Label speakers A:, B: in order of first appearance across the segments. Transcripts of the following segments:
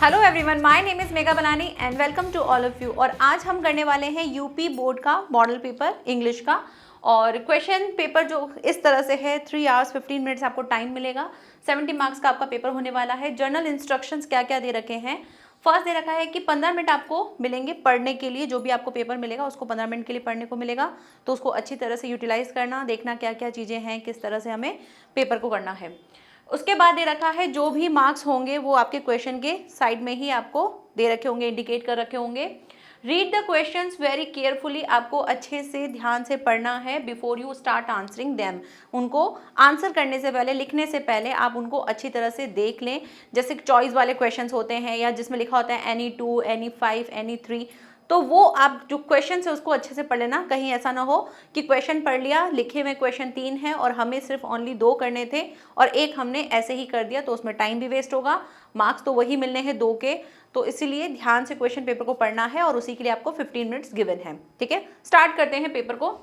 A: Hello everyone, my name is Megha Banani and welcome to all of you. और आज हम करने वाले हैं यूपी बोर्ड का मॉडल पेपर इंग्लिश का। और क्वेश्चन पेपर जो इस तरह से है 3 आवर्स 15 मिनट्स आपको टाइम मिलेगा। 70 मार्क्स का आपका पेपर होने वाला है। जर्नल इंस्ट्रक्शंस क्या क्या दे रखे हैं। फर्स्ट दे रखा है कि 15 मिनट आपको मिलेंगे पढ़ने के लिए। जो भी आपको पेपर मिलेगा उसको 15 मिनट के लिए पढ़ने को मिलेगा, तो उसको अच्छी तरह से यूटिलाइज करना, देखना क्या क्या चीज़ें हैं, किस तरह से हमें पेपर को करना है। उसके बाद दे रखा है जो भी मार्क्स होंगे वो आपके क्वेश्चन के साइड में ही आपको दे रखे होंगे, इंडिकेट कर रखे होंगे। Read the questions very carefully, आपको अच्छे से ध्यान से पढ़ना है before you start answering them. उनको आंसर करने से पहले, लिखने से पहले आप उनको अच्छी तरह से देख लें। जैसे चॉइस वाले क्वेश्चंस होते हैं या जिसमें लिखा होता है एनी 2, एनी 5, एनी 3, तो वो आप जो क्वेश्चन है उसको अच्छे से पढ़ लेना। कहीं ऐसा ना हो कि क्वेश्चन पढ़ लिया, लिखे में क्वेश्चन 3 है और हमें सिर्फ ओनली 2 करने थे और एक हमने ऐसे ही कर दिया, तो उसमें टाइम भी वेस्ट होगा, मार्क्स तो वही मिलने हैं 2 के। तो इसीलिए ध्यान से क्वेश्चन पेपर को पढ़ना है और उसी के लिए आपको 15 मिनट्स गिवन है। ठीक है, स्टार्ट करते हैं पेपर को।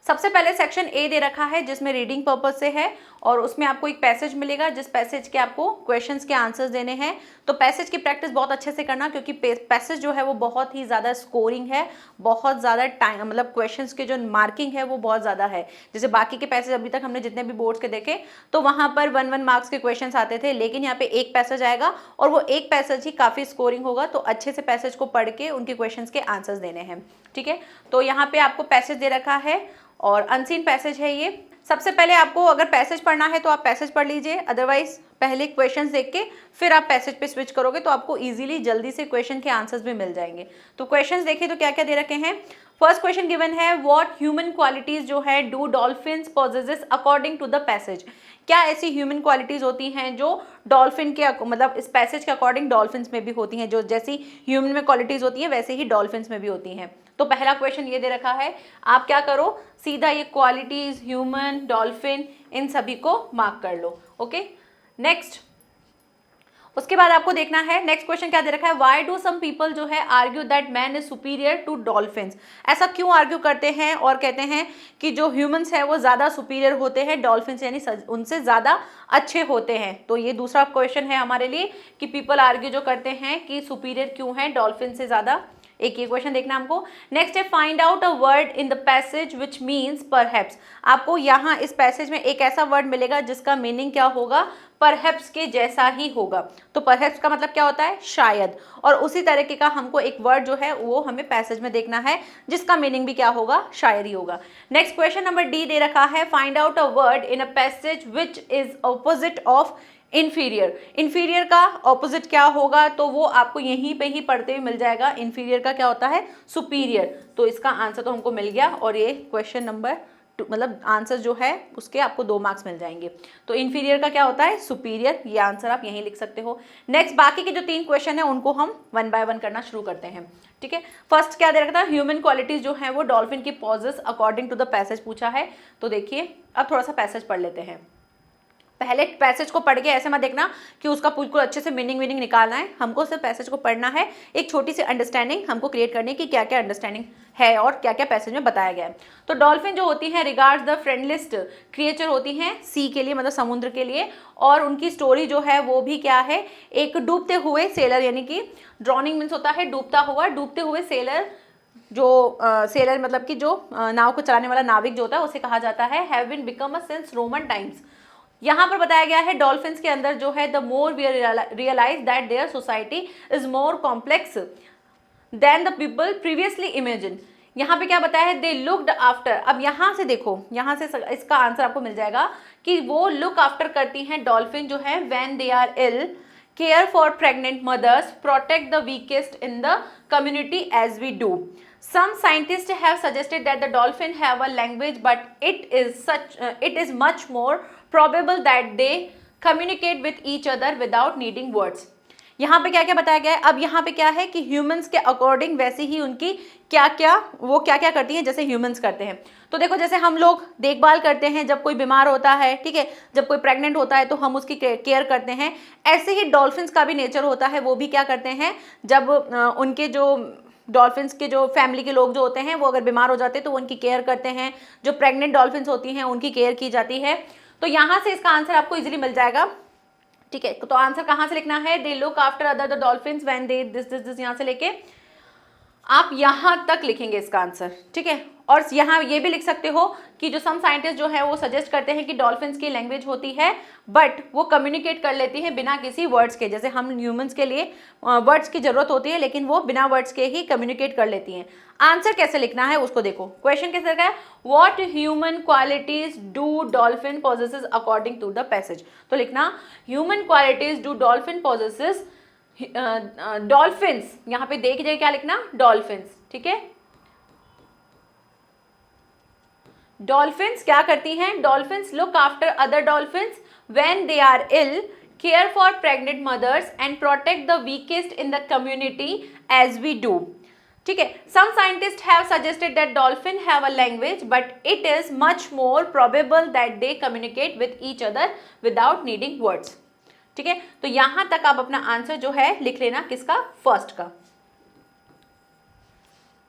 A: सबसे पहले सेक्शन ए दे रखा है जिसमें रीडिंग पर्पज से है और उसमें आपको एक पैसेज मिलेगा जिस पैसेज के आपको क्वेश्चंस के आंसर्स देने हैं। तो पैसेज की प्रैक्टिस बहुत अच्छे से करना, क्योंकि पैसेज जो है वो बहुत ही ज़्यादा स्कोरिंग है, बहुत ज़्यादा टाइम, मतलब क्वेश्चंस के जो मार्किंग है वो बहुत ज़्यादा है। जैसे बाकी के पैसेज अभी तक हमने जितने भी बोर्ड्स के देखे तो वहाँ पर 1-1 मार्क्स के क्वेश्चन आते थे, लेकिन यहाँ पे एक पैसेज आएगा और वो एक पैसेज ही काफ़ी स्कोरिंग होगा। तो अच्छे से पैसेज को पढ़ के उनके क्वेश्चन के आंसर्स देने हैं। ठीक है, तो यहाँ पे आपको पैसेज दे रखा है और अनसीन पैसेज है ये। सबसे पहले आपको अगर पैसेज पढ़ना है तो आप पैसेज पढ़ लीजिए, अदरवाइज पहले क्वेश्चंस देख के फिर आप पैसेज पे स्विच करोगे तो आपको इजीली जल्दी से क्वेश्चन के आंसर्स भी मिल जाएंगे। तो क्वेश्चंस देखिए तो क्या क्या दे रखे हैं। फर्स्ट क्वेश्चन गिवन है, व्हाट ह्यूमन क्वालिटीज जो है do dolphins possesses according to the passage. क्या ऐसी ह्यूमन क्वालिटीज होती हैं जो डॉल्फिन के, मतलब इस पैसेज के अकॉर्डिंग डॉल्फिन्स में भी होती हैं, जो जैसी ह्यूमन में क्वालिटीज होती हैं वैसे ही डॉल्फिन्स में भी होती हैं। तो पहला क्वेश्चन ये दे रखा है, आप क्या करो, सीधा ये क्वालिटीज ह्यूमन, डॉल्फिन, इन सभी को मार्क कर लो। Okay, next. उसके बाद आपको देखना है नेक्स्ट क्वेश्चन क्या दे रखा है, व्हाई डू सम पीपल जो है argue that man is superior to dolphins. ऐसा क्यों आर्ग्यू करते हैं और कहते हैं कि जो ह्यूमंस है वो ज़्यादा सुपीरियर होते हैं डॉल्फिन्स, यानी उनसे ज़्यादा अच्छे होते हैं। तो ये दूसरा क्वेश्चन है हमारे लिए कि पीपल आर्ग्यू जो करते हैं कि सुपीरियर क्यों है डॉल्फिन से ज़्यादा। एक ये क्वेश्चन देखना हमको। नेक्स्ट है, find out a word in the passage which means perhaps. आपको यहाँ इस पैसेज में एक ऐसा वर्ड मिलेगा जिसका मीनिंग क्या होगा, परहैप्स के जैसा ही होगा। तो परहैप्स का मतलब क्या होता है, शायद। और उसी तरीके का हमको एक वर्ड जो है वो हमें पैसेज में देखना है जिसका मीनिंग भी क्या होगा, शायद ही होगा। नेक्स्ट क्वेश्चन नंबर डी दे रखा है, find out a word in a passage which is opposite of inferior. Inferior का ऑपोजिट क्या होगा, तो वो आपको यहीं पे ही पढ़ते हुए मिल जाएगा। इन्फीरियर का क्या होता है, सुपीरियर। तो इसका आंसर तो हमको मिल गया और ये क्वेश्चन नंबर 2, मतलब आंसर जो है उसके आपको 2 मार्क्स मिल जाएंगे। तो इन्फीरियर का क्या होता है, सुपीरियर। ये आंसर आप यहीं लिख सकते हो। नेक्स्ट, बाकी के जो 3 क्वेश्चन है उनको हम 1 बाय 1 करना शुरू करते हैं। ठीक है, फर्स्ट क्या दे रखा था, ह्यूमन क्वालिटीज जो है वो डॉल्फिन की possess according to the passage पूछा है। तो देखिए अब थोड़ा सा पैसेज पढ़ लेते हैं। पहले पैसेज को पढ़ के ऐसे मत देखना कि उसका बिल्कुल अच्छे से मीनिंग निकालना है, हमको सिर्फ पैसेज को पढ़ना है। एक छोटी सी अंडरस्टैंडिंग हमको क्रिएट करने की क्या क्या अंडरस्टैंडिंग है और क्या क्या पैसेज में बताया गया है। तो डॉल्फिन जो होती हैं रिगार्ड्स द फ्रेंडलिस्ट क्रिएचर होती हैं सी के लिए, मतलब समुद्र के लिए। और उनकी स्टोरी जो है वो भी क्या है, एक डूबते हुए सेलर, यानी कि ड्रॉनिंग मीन्स होता है डूबता हुआ, डूबते हुए सेलर। जो सेलर मतलब कि जो नाव को चलाने वाला नाविक जो होता है उसे कहा जाता है, have been become a since Roman times. यहाँ पर बताया गया है डॉल्फिन्स के अंदर जो है, the more we realise that their society is more complex than the people previously imagine. यहाँ पे क्या बताया है, दे लुक्ड आफ्टर। अब यहाँ से देखो, यहाँ से इसका आंसर आपको मिल जाएगा कि वो लुक आफ्टर करती हैं डॉल्फिन जो है when they are ill, care for pregnant mothers, protect the weakest in the community as we do. Some scientists have suggested that the dolphin have a language, but it is much more probable that they communicate with each other without needing words. यहाँ पे क्या क्या बताया गया है। अब यहाँ पे क्या है कि ह्यूमंस के अकॉर्डिंग वैसे ही उनकी क्या क्या करती हैं जैसे ह्यूमंस करते हैं। तो देखो, जैसे हम लोग देखभाल करते हैं जब कोई बीमार होता है, ठीक है, जब कोई प्रेग्नेंट होता है तो हम उसकी केयर करते हैं, ऐसे ही डॉल्फिन्स का भी नेचर होता है। वो भी क्या करते हैं, जब उनके जो डॉल्फिन्स के जो फैमिली के लोग जो होते हैं वो अगर बीमार हो जाते हैं तो वो उनकी केयर करते हैं। जो प्रेग्नेंट डॉल्फिन्स होती हैं उनकी केयर की जाती है। तो यहाँ से इसका आंसर आपको इजीली मिल जाएगा ठीक है, तो आंसर कहाँ से लिखना है, they look after other the dolphins when they this this this, यहाँ से लेके आप यहाँ तक लिखेंगे इसका आंसर, ठीक है। और यहाँ ये भी लिख सकते हो कि जो सम साइंटिस्ट जो है वो सजेस्ट करते हैं कि डॉल्फिन्स की लैंग्वेज होती है बट वो कम्युनिकेट कर लेती है बिना किसी वर्ड्स के, जैसे हम ह्यूमंस के लिए वर्ड्स की जरूरत होती है लेकिन वो बिना वर्ड्स के ही कम्युनिकेट कर लेती हैं। आंसर कैसे लिखना है उसको देखो, क्वेश्चन कैसे लिखा है, what human qualities do dolphin possesses according to the passage. तो लिखना human qualities do dolphin possesses, dolphins यहाँ पे देख जाए क्या लिखना, डॉल्फिन्स, ठीक है। डॉल्फिन्स क्या करती हैं, dolphins look after other dolphins when they are ill, care for pregnant mothers and protect the weakest in the community as we do, ठीक है। Some scientist have suggested that dolphin have a language but it is much more probable that they communicate with each other without needing words, ठीक है। तो यहां तक आप अपना answer जो है लिख लेना, किसका, फर्स्ट का,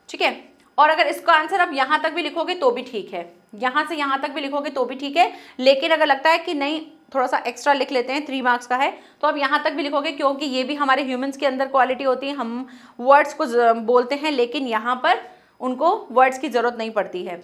A: ठीक है। और अगर इसका आंसर आप यहां तक भी लिखोगे तो भी ठीक है, यहां से यहां तक भी लिखोगे तो भी ठीक है, लेकिन अगर लगता है कि नहीं थोड़ा सा एक्स्ट्रा लिख लेते हैं, 3 मार्क्स का है, तो आप यहां तक भी लिखोगे क्योंकि ये भी हमारे ह्यूमंस के अंदर क्वालिटी होती है, हम वर्ड्स को बोलते हैं लेकिन यहाँ पर उनको वर्ड्स की जरूरत नहीं पड़ती है।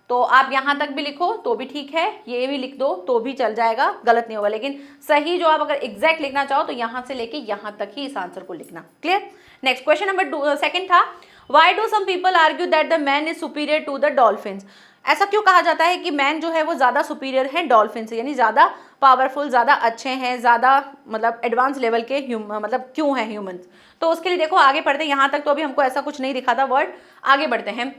A: तो आप यहाँ तक भी लिखो तो भी ठीक है, ये भी लिख दो तो भी चल जाएगा, गलत नहीं होगा, लेकिन सही जो आप अगर एग्जैक्ट लिखना चाहो तो यहाँ से लेके यहाँ तक ही इस आंसर को लिखना। क्लियर। नेक्स्ट क्वेश्चन नंबर 2 था, why do some people argue that the man is superior to the dolphins. ऐसा क्यों कहा जाता है कि मैन जो है वो ज़्यादा सुपीरियर है डॉल्फिन से, यानी ज़्यादा पावरफुल, ज़्यादा अच्छे हैं, ज़्यादा मतलब एडवांस लेवल के मतलब क्यों है ह्यूमंस। तो उसके लिए देखो आगे पढ़ते हैं, यहाँ तक तो अभी हमको ऐसा कुछ नहीं दिखा था वर्ड, आगे बढ़ते हैं।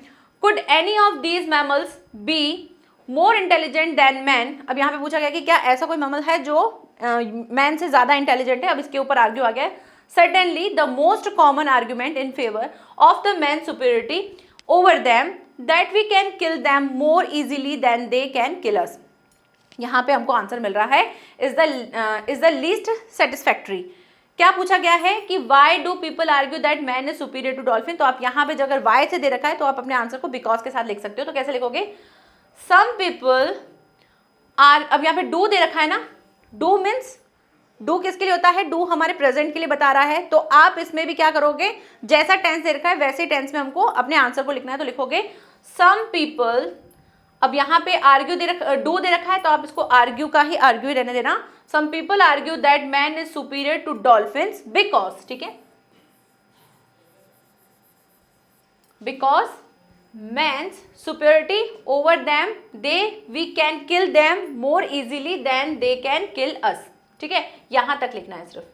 A: Could any of these mammals be more intelligent then man. अब यहाँ पे पूछा गया कि क्या ऐसा कोई मैमल है जो मैन से ज़्यादा इंटेलिजेंट है। अब इसके ऊपर आर्ग्यू आ गया है, certainly the most common argument in favor of the man's superiority over them that we can kill them more easily than they can kill us। यहाँ पे हमको आंसर मिल रहा है is the least satisfactory। क्या पूछा गया है कि why do people argue that man is superior to dolphin। तो आप यहाँ पे अगर why से दे रखा है तो आप अपने आंसर को because के साथ लिख सकते हो। तो कैसे लिखोगे, some people are, अब यहाँ पे do दे रखा है ना, do means डू किसके लिए होता है, डू हमारे प्रेजेंट के लिए बता रहा है। तो आप इसमें भी क्या करोगे, जैसा टेंस दे रखा है वैसे टेंस में हमको अपने आंसर को लिखना है। तो लिखोगे सम पीपल, अब यहाँ पे आर्ग्यू डू दे रखा है तो आप इसको आर्ग्यू का ही आर्ग्यू रहने देना। Some people argue that man is superior to dolphins because, ठीक है, because man's superiority over them, they we can kill them more easily than they can kill us, ठीक है। यहां तक लिखना है सिर्फ।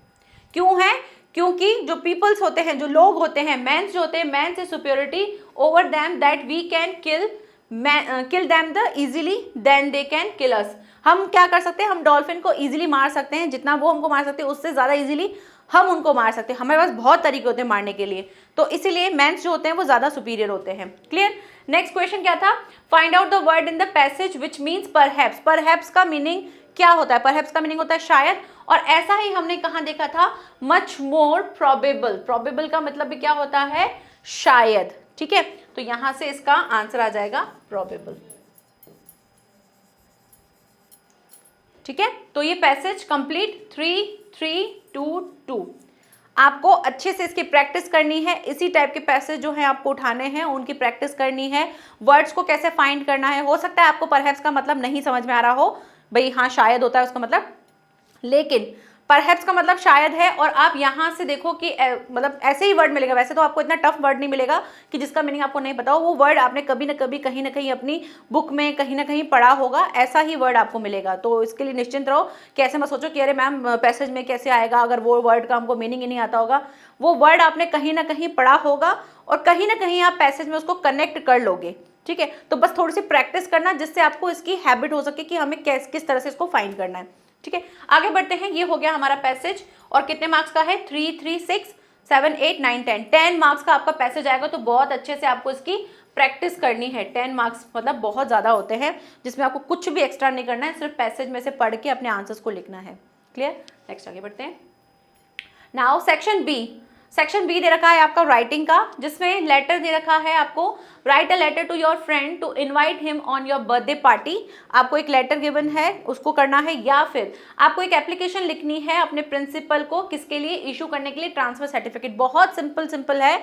A: क्यों है, क्योंकि जो पीपल्स होते हैं, जो लोग होते हैं, मैंस जो होते हैं, man's is superiority over them that we can kill them the easily than they can kill us. हम क्या कर सकते हैं, हम डॉल्फिन को इजीली मार सकते हैं, जितना वो हमको मार सकते हैं उससे ज्यादा इजीली हम उनको मार सकते हैं। हमारे पास बहुत तरीके होते हैं मारने के लिए, तो इसीलिए मैंस जो होते हैं वो ज्यादा सुपीरियर होते हैं। क्लियर। नेक्स्ट क्वेश्चन क्या था, find out the word in the passage which means perhaps. Perhaps का मीनिंग क्या होता है, परहैप्स का मीनिंग होता है शायद, और ऐसा ही हमने कहाँ देखा था, मच मोर प्रोबेबल। प्रोबेबल का मतलब भी क्या होता है, शायद, ठीक है। तो यहां से इसका आंसर आ जाएगा प्रोबेबल, ठीक है। तो ये पैसेज कंप्लीट 3, 3, 2, 2। आपको अच्छे से इसकी प्रैक्टिस करनी है, इसी टाइप के पैसेज जो है आपको उठाने हैं, उनकी प्रैक्टिस करनी है। वर्ड्स को कैसे फाइंड करना है, हो सकता है आपको परहैप्स का मतलब नहीं समझ में आ रहा हो, भाई हाँ शायद होता है उसका मतलब, लेकिन परहैप्स का मतलब शायद है। और आप यहाँ से देखो कि मतलब ऐसे ही वर्ड मिलेगा, वैसे तो आपको इतना टफ वर्ड नहीं मिलेगा कि जिसका मीनिंग आपको नहीं पता हो। वो वर्ड आपने कभी ना कभी कहीं ना कहीं अपनी बुक में कहीं ना कहीं पढ़ा होगा, ऐसा ही वर्ड आपको मिलेगा। तो इसके लिए निश्चिंत रहो, कैसे मत सोचो कि अरे मैम पैसेज में कैसे आएगा अगर वो वर्ड का हमको मीनिंग ही नहीं आता होगा। वो वर्ड आपने कहीं ना कहीं पढ़ा होगा और कहीं ना कहीं आप पैसेज में उसको कनेक्ट कर लोगे, ठीक है। तो बस थोड़ी सी प्रैक्टिस करना, जिससे आपको इसकी हैबिट हो सके कि हमें किस तरह से इसको फाइंड करना है, ठीक है। आगे बढ़ते हैं। ये हो गया हमारा पैसेज, और कितने मार्क्स का है, 3, 3, 6, 7, 8, 9, 10। 10 मार्क्स का आपका पैसेज आएगा। तो बहुत अच्छे से आपको इसकी प्रैक्टिस करनी है। 10 मार्क्स मतलब बहुत ज़्यादा होते हैं, जिसमें आपको कुछ भी एक्स्ट्रा नहीं करना है, सिर्फ पैसेज में से पढ़ के अपने आंसर्स को लिखना है। क्लियर। नेक्स्ट आगे बढ़ते हैं। Now section B, section B दे रखा है आपका राइटिंग का, जिसमें लेटर दे रखा है आपको, write a letter to your friend to invite him on your birthday party. आपको एक लेटर गिवन है, उसको करना है, या फिर आपको एक एप्लीकेशन लिखनी है अपने प्रिंसिपल को, किसके लिए, इशू करने के लिए ट्रांसफर सर्टिफिकेट। बहुत सिंपल है।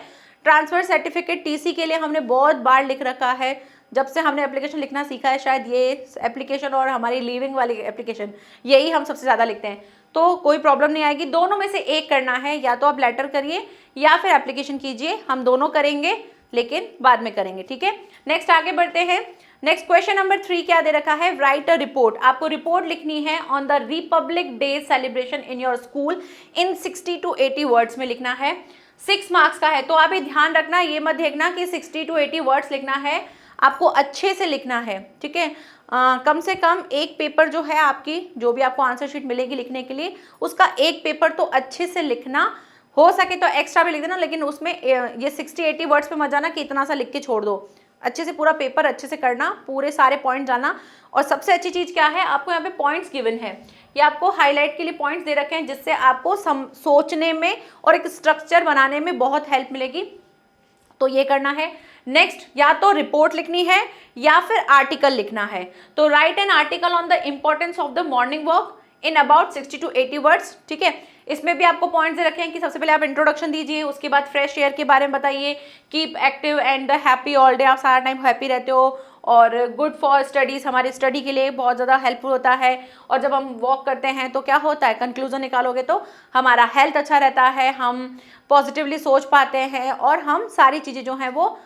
A: ट्रांसफर सर्टिफिकेट टीसी के लिए हमने बहुत बार लिख रखा है, जब से हमने एप्लीकेशन लिखना सीखा है शायद ये एप्लीकेशन और हमारी लीविंग वाली एप्लीकेशन, यही हम सबसे ज़्यादा लिखते हैं, तो कोई प्रॉब्लम नहीं आएगी। दोनों में से एक करना है, या तो आप लेटर करिए या फिर एप्लीकेशन कीजिए। हम दोनों करेंगे लेकिन बाद में करेंगे, ठीक है। नेक्स्ट आगे बढ़ते हैं। नेक्स्ट क्वेश्चन नंबर 3 क्या दे रखा है, राइट अ रिपोर्ट। आपको रिपोर्ट लिखनी है on the Republic day celebration in your school in 60 to 80 words में लिखना है। 6 मार्क्स का है, तो आप ये ध्यान रखना, ये मत देखना कि 60 to 80 वर्ड्स लिखना है, आपको अच्छे से लिखना है, ठीक है। कम से कम एक पेपर जो है आपकी, जो भी आपको आंसर शीट मिलेगी लिखने के लिए, उसका एक पेपर तो अच्छे से लिखना, हो सके तो एक्स्ट्रा भी लिख देना, लेकिन उसमें ये 60-80 वर्ड्स पे मत जाना कि इतना सा लिख के छोड़ दो। अच्छे से पूरा पेपर अच्छे से करना, पूरे सारे पॉइंट जाना। और सबसे अच्छी चीज़ क्या है, आपको यहाँ पे पॉइंट्स गिवन है, ये आपको हाईलाइट के लिए पॉइंट्स दे रखे हैं, जिससे आपको सोचने में और एक स्ट्रक्चर बनाने में बहुत हेल्प मिलेगी, तो ये करना है। नेक्स्ट, या तो रिपोर्ट लिखनी है या फिर आर्टिकल लिखना है। तो right an article on the importance of the morning walk in about 60 to 80 words, ठीक है। इसमें भी आपको पॉइंट्स दे रखे हैं कि सबसे पहले आप इंट्रोडक्शन दीजिए, उसके बाद फ्रेश एयर के बारे में बताइए, keep active and happy all day, आप सारा टाइम हैप्पी रहते हो, और गुड फॉर स्टडीज़, हमारी स्टडी के लिए बहुत ज़्यादा हेल्पफुल होता है। और जब हम वॉक करते हैं तो क्या होता है, कंक्लूजन निकालोगे तो हमारा हेल्थ अच्छा रहता है, हम पॉजिटिवली सोच पाते हैं, और हम सारी चीज़ें जो हैं वो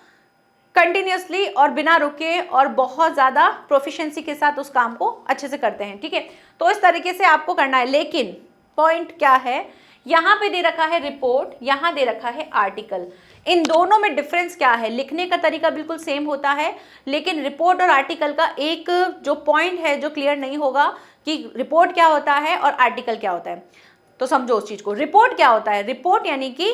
A: कंटिन्यूसली और बिना रुके और बहुत ज़्यादा प्रोफिशिएंसी के साथ उस काम को अच्छे से करते हैं, ठीक है। तो इस तरीके से आपको करना है। लेकिन पॉइंट क्या है, यहाँ पे दे रखा है रिपोर्ट, यहाँ दे रखा है आर्टिकल। इन दोनों में डिफरेंस क्या है, लिखने का तरीका बिल्कुल सेम होता है, लेकिन रिपोर्ट और आर्टिकल का एक जो पॉइंट है जो क्लियर नहीं होगा कि रिपोर्ट क्या होता है और आर्टिकल क्या होता है। तो समझो उस चीज़ को। रिपोर्ट क्या होता है, रिपोर्ट यानी कि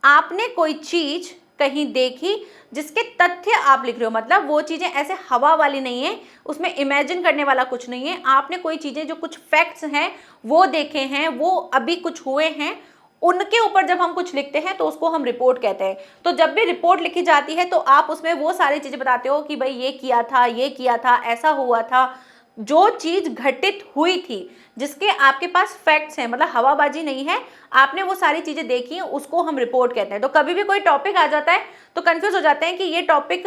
A: आपने कोई चीज़ कहीं देखी जिसके तथ्य आप लिख रहे हो, मतलब वो चीज़ें ऐसे हवा वाली नहीं है, उसमें इमेजिन करने वाला कुछ नहीं है। आपने कोई चीज़ें जो कुछ फैक्ट्स हैं वो देखे हैं, वो अभी कुछ हुए हैं, उनके ऊपर जब हम कुछ लिखते हैं तो उसको हम रिपोर्ट कहते हैं। तो जब भी रिपोर्ट लिखी जाती है तो आप उसमें वो सारी चीज़ें बताते हो कि भाई ये किया था, ये किया था, ऐसा हुआ था, जो चीज़ घटित हुई थी, जिसके आपके पास फैक्ट्स हैं, मतलब हवाबाजी नहीं है, आपने वो सारी चीज़ें देखी हैं, उसको हम रिपोर्ट कहते हैं। तो कभी भी कोई टॉपिक आ जाता है तो कंफ्यूज हो जाते हैं कि ये टॉपिक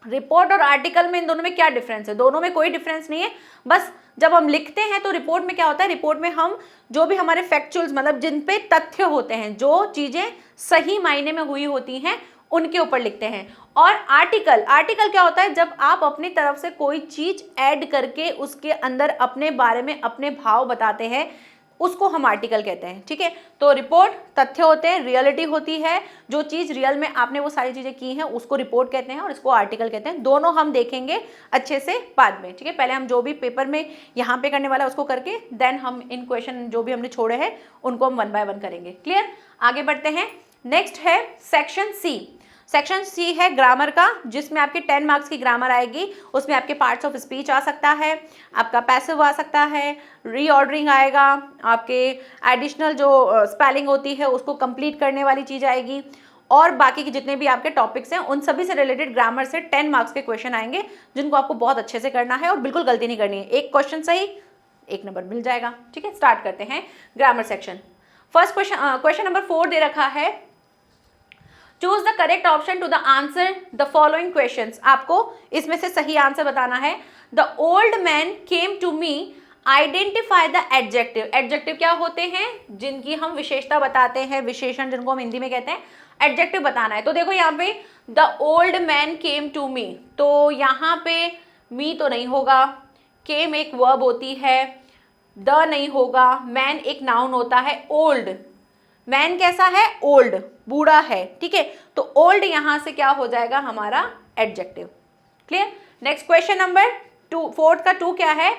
A: रिपोर्ट और आर्टिकल में, इन दोनों में क्या डिफरेंस है। दोनों में कोई डिफरेंस नहीं है, बस जब हम लिखते हैं तो रिपोर्ट में क्या होता है, रिपोर्ट में हम जो भी हमारे फैक्चुअल्स, मतलब जिन पे तथ्य होते हैं, जो चीज़ें सही मायने में हुई होती हैं, उनके ऊपर लिखते हैं। और आर्टिकल क्या होता है, जब आप अपनी तरफ से कोई चीज़ ऐड करके उसके अंदर अपने बारे में अपने भाव बताते हैं, उसको हम आर्टिकल कहते हैं, ठीक है। तो रिपोर्ट तथ्य होते हैं, रियलिटी होती है, जो चीज़ रियल में आपने वो सारी चीज़ें की हैं उसको रिपोर्ट कहते हैं, और इसको आर्टिकल कहते हैं। दोनों हम देखेंगे अच्छे से बाद में, ठीक है। पहले हम जो भी पेपर में यहाँ पे करने वाला है उसको करके देन हम इन क्वेश्चन जो भी हमने छोड़े हैं उनको हम 1 by 1 करेंगे। क्लियर, आगे बढ़ते हैं। नेक्स्ट है सेक्शन सी। सेक्शन सी है ग्रामर का, जिसमें आपके 10 मार्क्स की ग्रामर आएगी। उसमें आपके पार्ट्स ऑफ स्पीच आ सकता है, आपका पैसिव आ सकता है, रीऑर्डरिंग आएगा, आपके एडिशनल जो स्पेलिंग होती है उसको कंप्लीट करने वाली चीज़ आएगी, और बाकी के जितने भी आपके टॉपिक्स हैं उन सभी से रिलेटेड ग्रामर से 10 मार्क्स के क्वेश्चन आएंगे, जिनको आपको बहुत अच्छे से करना है और बिल्कुल गलती नहीं करनी है। एक क्वेश्चन सही 1 नंबर मिल जाएगा, ठीक है। स्टार्ट करते हैं grammar section. First question number 4 दे रखा है, choose the correct option to the answer the following questions. आपको इसमें से सही आंसर बताना है। The old man came to me, identify the adjective. Adjective क्या होते हैं, जिनकी हम विशेषता बताते हैं, विशेषण जिनको हम हिंदी में कहते हैं, एडजेक्टिव बताना है। तो देखो यहाँ पे the old man came to me, तो यहाँ पे मी तो नहीं होगा, केम एक वर्ब होती है, द नहीं होगा, मैन एक नाउन होता है, ओल्ड, मैन कैसा है, ओल्ड, बूढ़ा है, ठीक है। तो ओल्ड यहां से क्या हो जाएगा, हमारा adjective. Clear. Next question number 4 का 2 क्या है,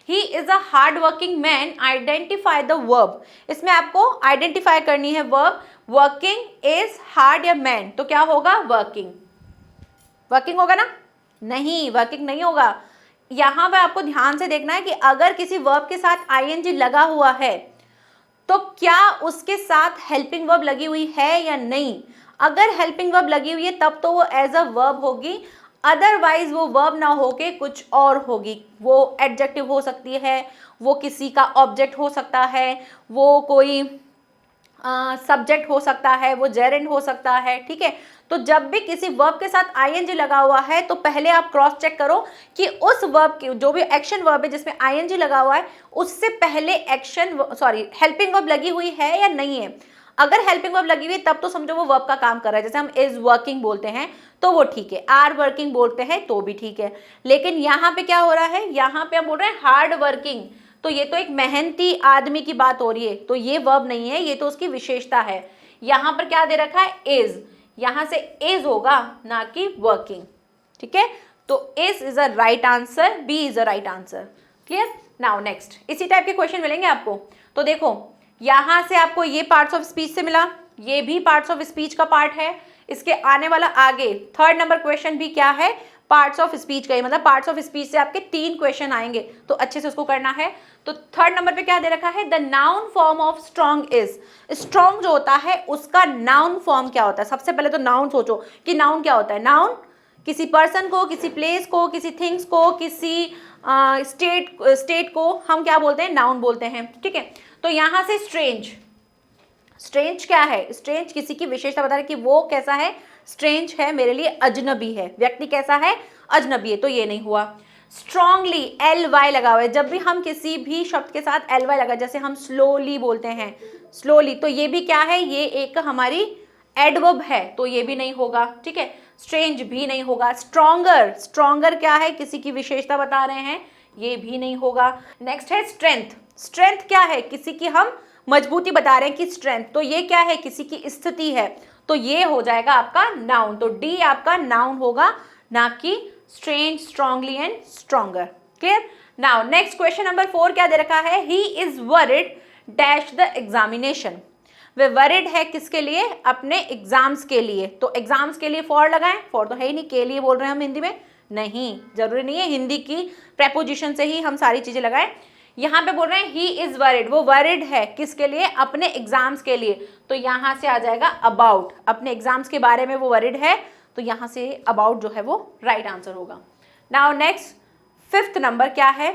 A: he is a hard working man, identify the verb. इसमें आपको आइडेंटिफाई करनी है वर्ब। वर्किंग इज हार्ड या मैन, तो क्या होगा, वर्किंग। वर्किंग होगा ना, नहीं, वर्किंग नहीं होगा। यहां पर आपको ध्यान से देखना है कि अगर किसी वर्ब के साथ आईएनजी लगा हुआ है तो क्या उसके साथ हेल्पिंग वर्ब लगी हुई है या नहीं। अगर हेल्पिंग वर्ब लगी हुई है तब तो वो एज अ वर्ब होगी, अदरवाइज वो वर्ब ना होके कुछ और होगी। वो एडजेक्टिव हो सकती है, वो किसी का ऑब्जेक्ट हो सकता है, वो कोई सब्जेक्ट हो सकता है, वो जेरेंड हो सकता है, ठीक है। तो जब भी किसी वर्ब के साथ आईएनजी लगा हुआ है तो पहले आप क्रॉस चेक करो कि उस वर्ब की जो भी एक्शन वर्ब है जिसमें आईएनजी लगा हुआ है उससे पहले हेल्पिंग वर्ब लगी हुई है या नहीं है। अगर हेल्पिंग वर्ब लगी हुई है तब तो समझो वो वर्ब का काम कर रहा है, जैसे हम इज वर्किंग बोलते हैं तो वो ठीक है, आर वर्किंग बोलते हैं तो भी ठीक है। लेकिन यहाँ पे क्या हो रहा है, यहाँ पे हम बोल रहे हैं हार्ड वर्किंग, तो ये तो एक मेहनती आदमी की बात हो रही है, तो ये वर्ब नहीं है, ये तो उसकी विशेषता है। यहाँ पर क्या दे रखा है, इज, यहाँ से इज होगा ना कि वर्किंग, ठीक है। तो is a right answer, B is a right answer. Clear. Now next इसी टाइप के क्वेश्चन मिलेंगे आपको। तो देखो यहाँ से आपको ये पार्ट्स ऑफ स्पीच से मिला, ये भी पार्ट्स ऑफ स्पीच का पार्ट है। इसके आने वाला आगे थर्ड नंबर क्वेश्चन भी क्या है, पार्ट्स ऑफ स्पीच का ही, मतलब पार्ट्स ऑफ स्पीच से आपके 3 क्वेश्चन आएंगे, तो अच्छे से उसको करना है। तो थर्ड नंबर पे क्या दे रखा है, the noun form of strong is. Strong जो होता है उसका नाउन फॉर्म क्या होता है। सबसे पहले तो नाउन सोचो कि नाउन क्या होता है। नाउन किसी पर्सन को, किसी प्लेस को, किसी थिंग्स को, किसी स्टेट को हम क्या बोलते हैं, नाउन बोलते हैं, ठीक है। तो यहाँ से स्ट्रेंज, स्ट्रेंज क्या है, स्ट्रेंज किसी की विशेषता बता रहे कि वो कैसा है, स्ट्रेंज है, मेरे लिए अजनबी है, व्यक्ति कैसा है, अजनबी है, तो ये नहीं हुआ। स्ट्रांगली, एल वाई लगा हुआ है, जब भी हम किसी भी शब्द के साथ एल वाई लगा, जैसे हम स्लोली बोलते हैं, स्लोली, तो ये भी क्या है, ये एक हमारी एडवर्ब है, तो ये भी नहीं होगा, ठीक है। स्ट्रेंज भी नहीं होगा। स्ट्रॉन्गर, स्ट्रॉन्गर क्या है, किसी की विशेषता बता रहे हैं, ये भी नहीं होगा। नेक्स्ट है स्ट्रेंथ। स्ट्रेंथ क्या है, किसी की हम मजबूती बता रहे हैं कि स्ट्रेंथ, तो ये क्या है, किसी की स्थिति है, तो ये हो जाएगा आपका नाउन। तो डी आपका नाउन होगा, ना कि strange, strongly and stronger. Clear. Now next question number 4 क्या दे रखा है, he is worried dash the examination. Way worried है किसके लिए, अपने एग्जाम्स के लिए। तो एग्जाम्स के लिए फॉर लगाएं, फॉर तो है ही नहीं, के लिए बोल रहे हैं हम हिंदी में, नहीं जरूरी नहीं है, हिंदी की प्रेपोजिशन से ही हम सारी चीजें लगाएं। यहाँ पे बोल रहे हैं ही इज वरिड, वो वरिड है किसके लिए, अपने एग्जाम्स के लिए, तो यहाँ से आ जाएगा अबाउट, अपने एग्जाम्स के बारे में वो वरिड है, तो यहाँ से अबाउट जो है वो राइट आंसर होगा। नाउ नेक्स्ट 5th नंबर क्या है,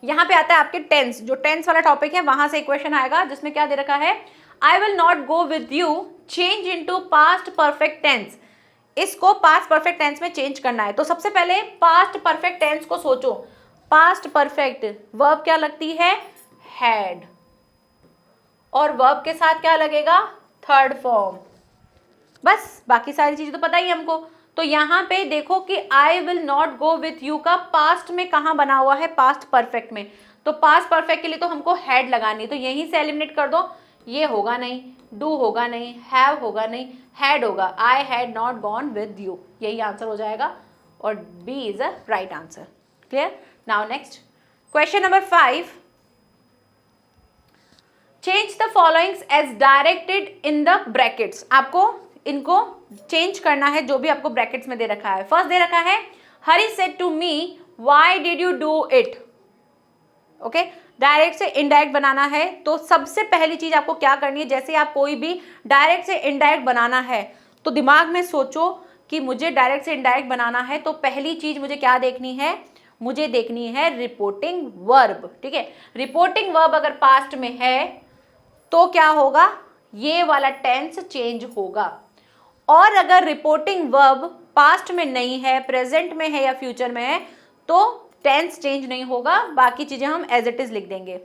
A: यहाँ पे आता है आपके टेंस, जो टेंस वाला टॉपिक है वहां से एक क्वेश्चन आएगा जिसमें क्या दे रखा है, I will not go with you change into past perfect tense. इसको पास्ट परफेक्ट टेंस में चेंज करना है, तो सबसे पहले पास्ट परफेक्ट टेंस को सोचो। पास्ट परफेक्ट वर्ब क्या लगती है, हैड, और वर्ब के साथ क्या लगेगा, थर्ड फॉर्म, बस बाकी सारी चीजें तो पता ही हमको। तो यहाँ पे देखो कि आई will not go with you का पास्ट में कहाँ बना हुआ है, पास्ट परफेक्ट में, तो पास्ट परफेक्ट के लिए तो हमको हैड लगानी है, तो यहीं से एलिमिनेट कर दो, ये होगा नहीं, डू होगा नहीं, हैव होगा नहीं, हैड होगा, I had not gone with you, यही आंसर हो जाएगा, और B is a right answer. Clear. Now next question number 5, change the followings as directed in the brackets. आपको इनको चेंज करना है जो भी आपको ब्रैकेट्स में दे रखा है। फर्स्ट दे रखा है, Hari said to me why did you do it. Okay, direct से इनडायरेक्ट बनाना है, तो सबसे पहली चीज आपको क्या करनी है, जैसे आप कोई भी डायरेक्ट से इनडायरेक्ट बनाना है तो दिमाग में सोचो कि मुझे डायरेक्ट से इनडायरेक्ट बनाना है, तो पहली चीज मुझे क्या देखनी है, मुझे देखनी है रिपोर्टिंग वर्ब, ठीक है। रिपोर्टिंग वर्ब अगर पास्ट में है तो क्या होगा, ये वाला टेंस चेंज होगा, और अगर रिपोर्टिंग वर्ब पास्ट में नहीं है, प्रेजेंट में है या फ्यूचर में है, तो टेंस चेंज नहीं होगा, बाकी चीजें हम एज इट इज लिख देंगे,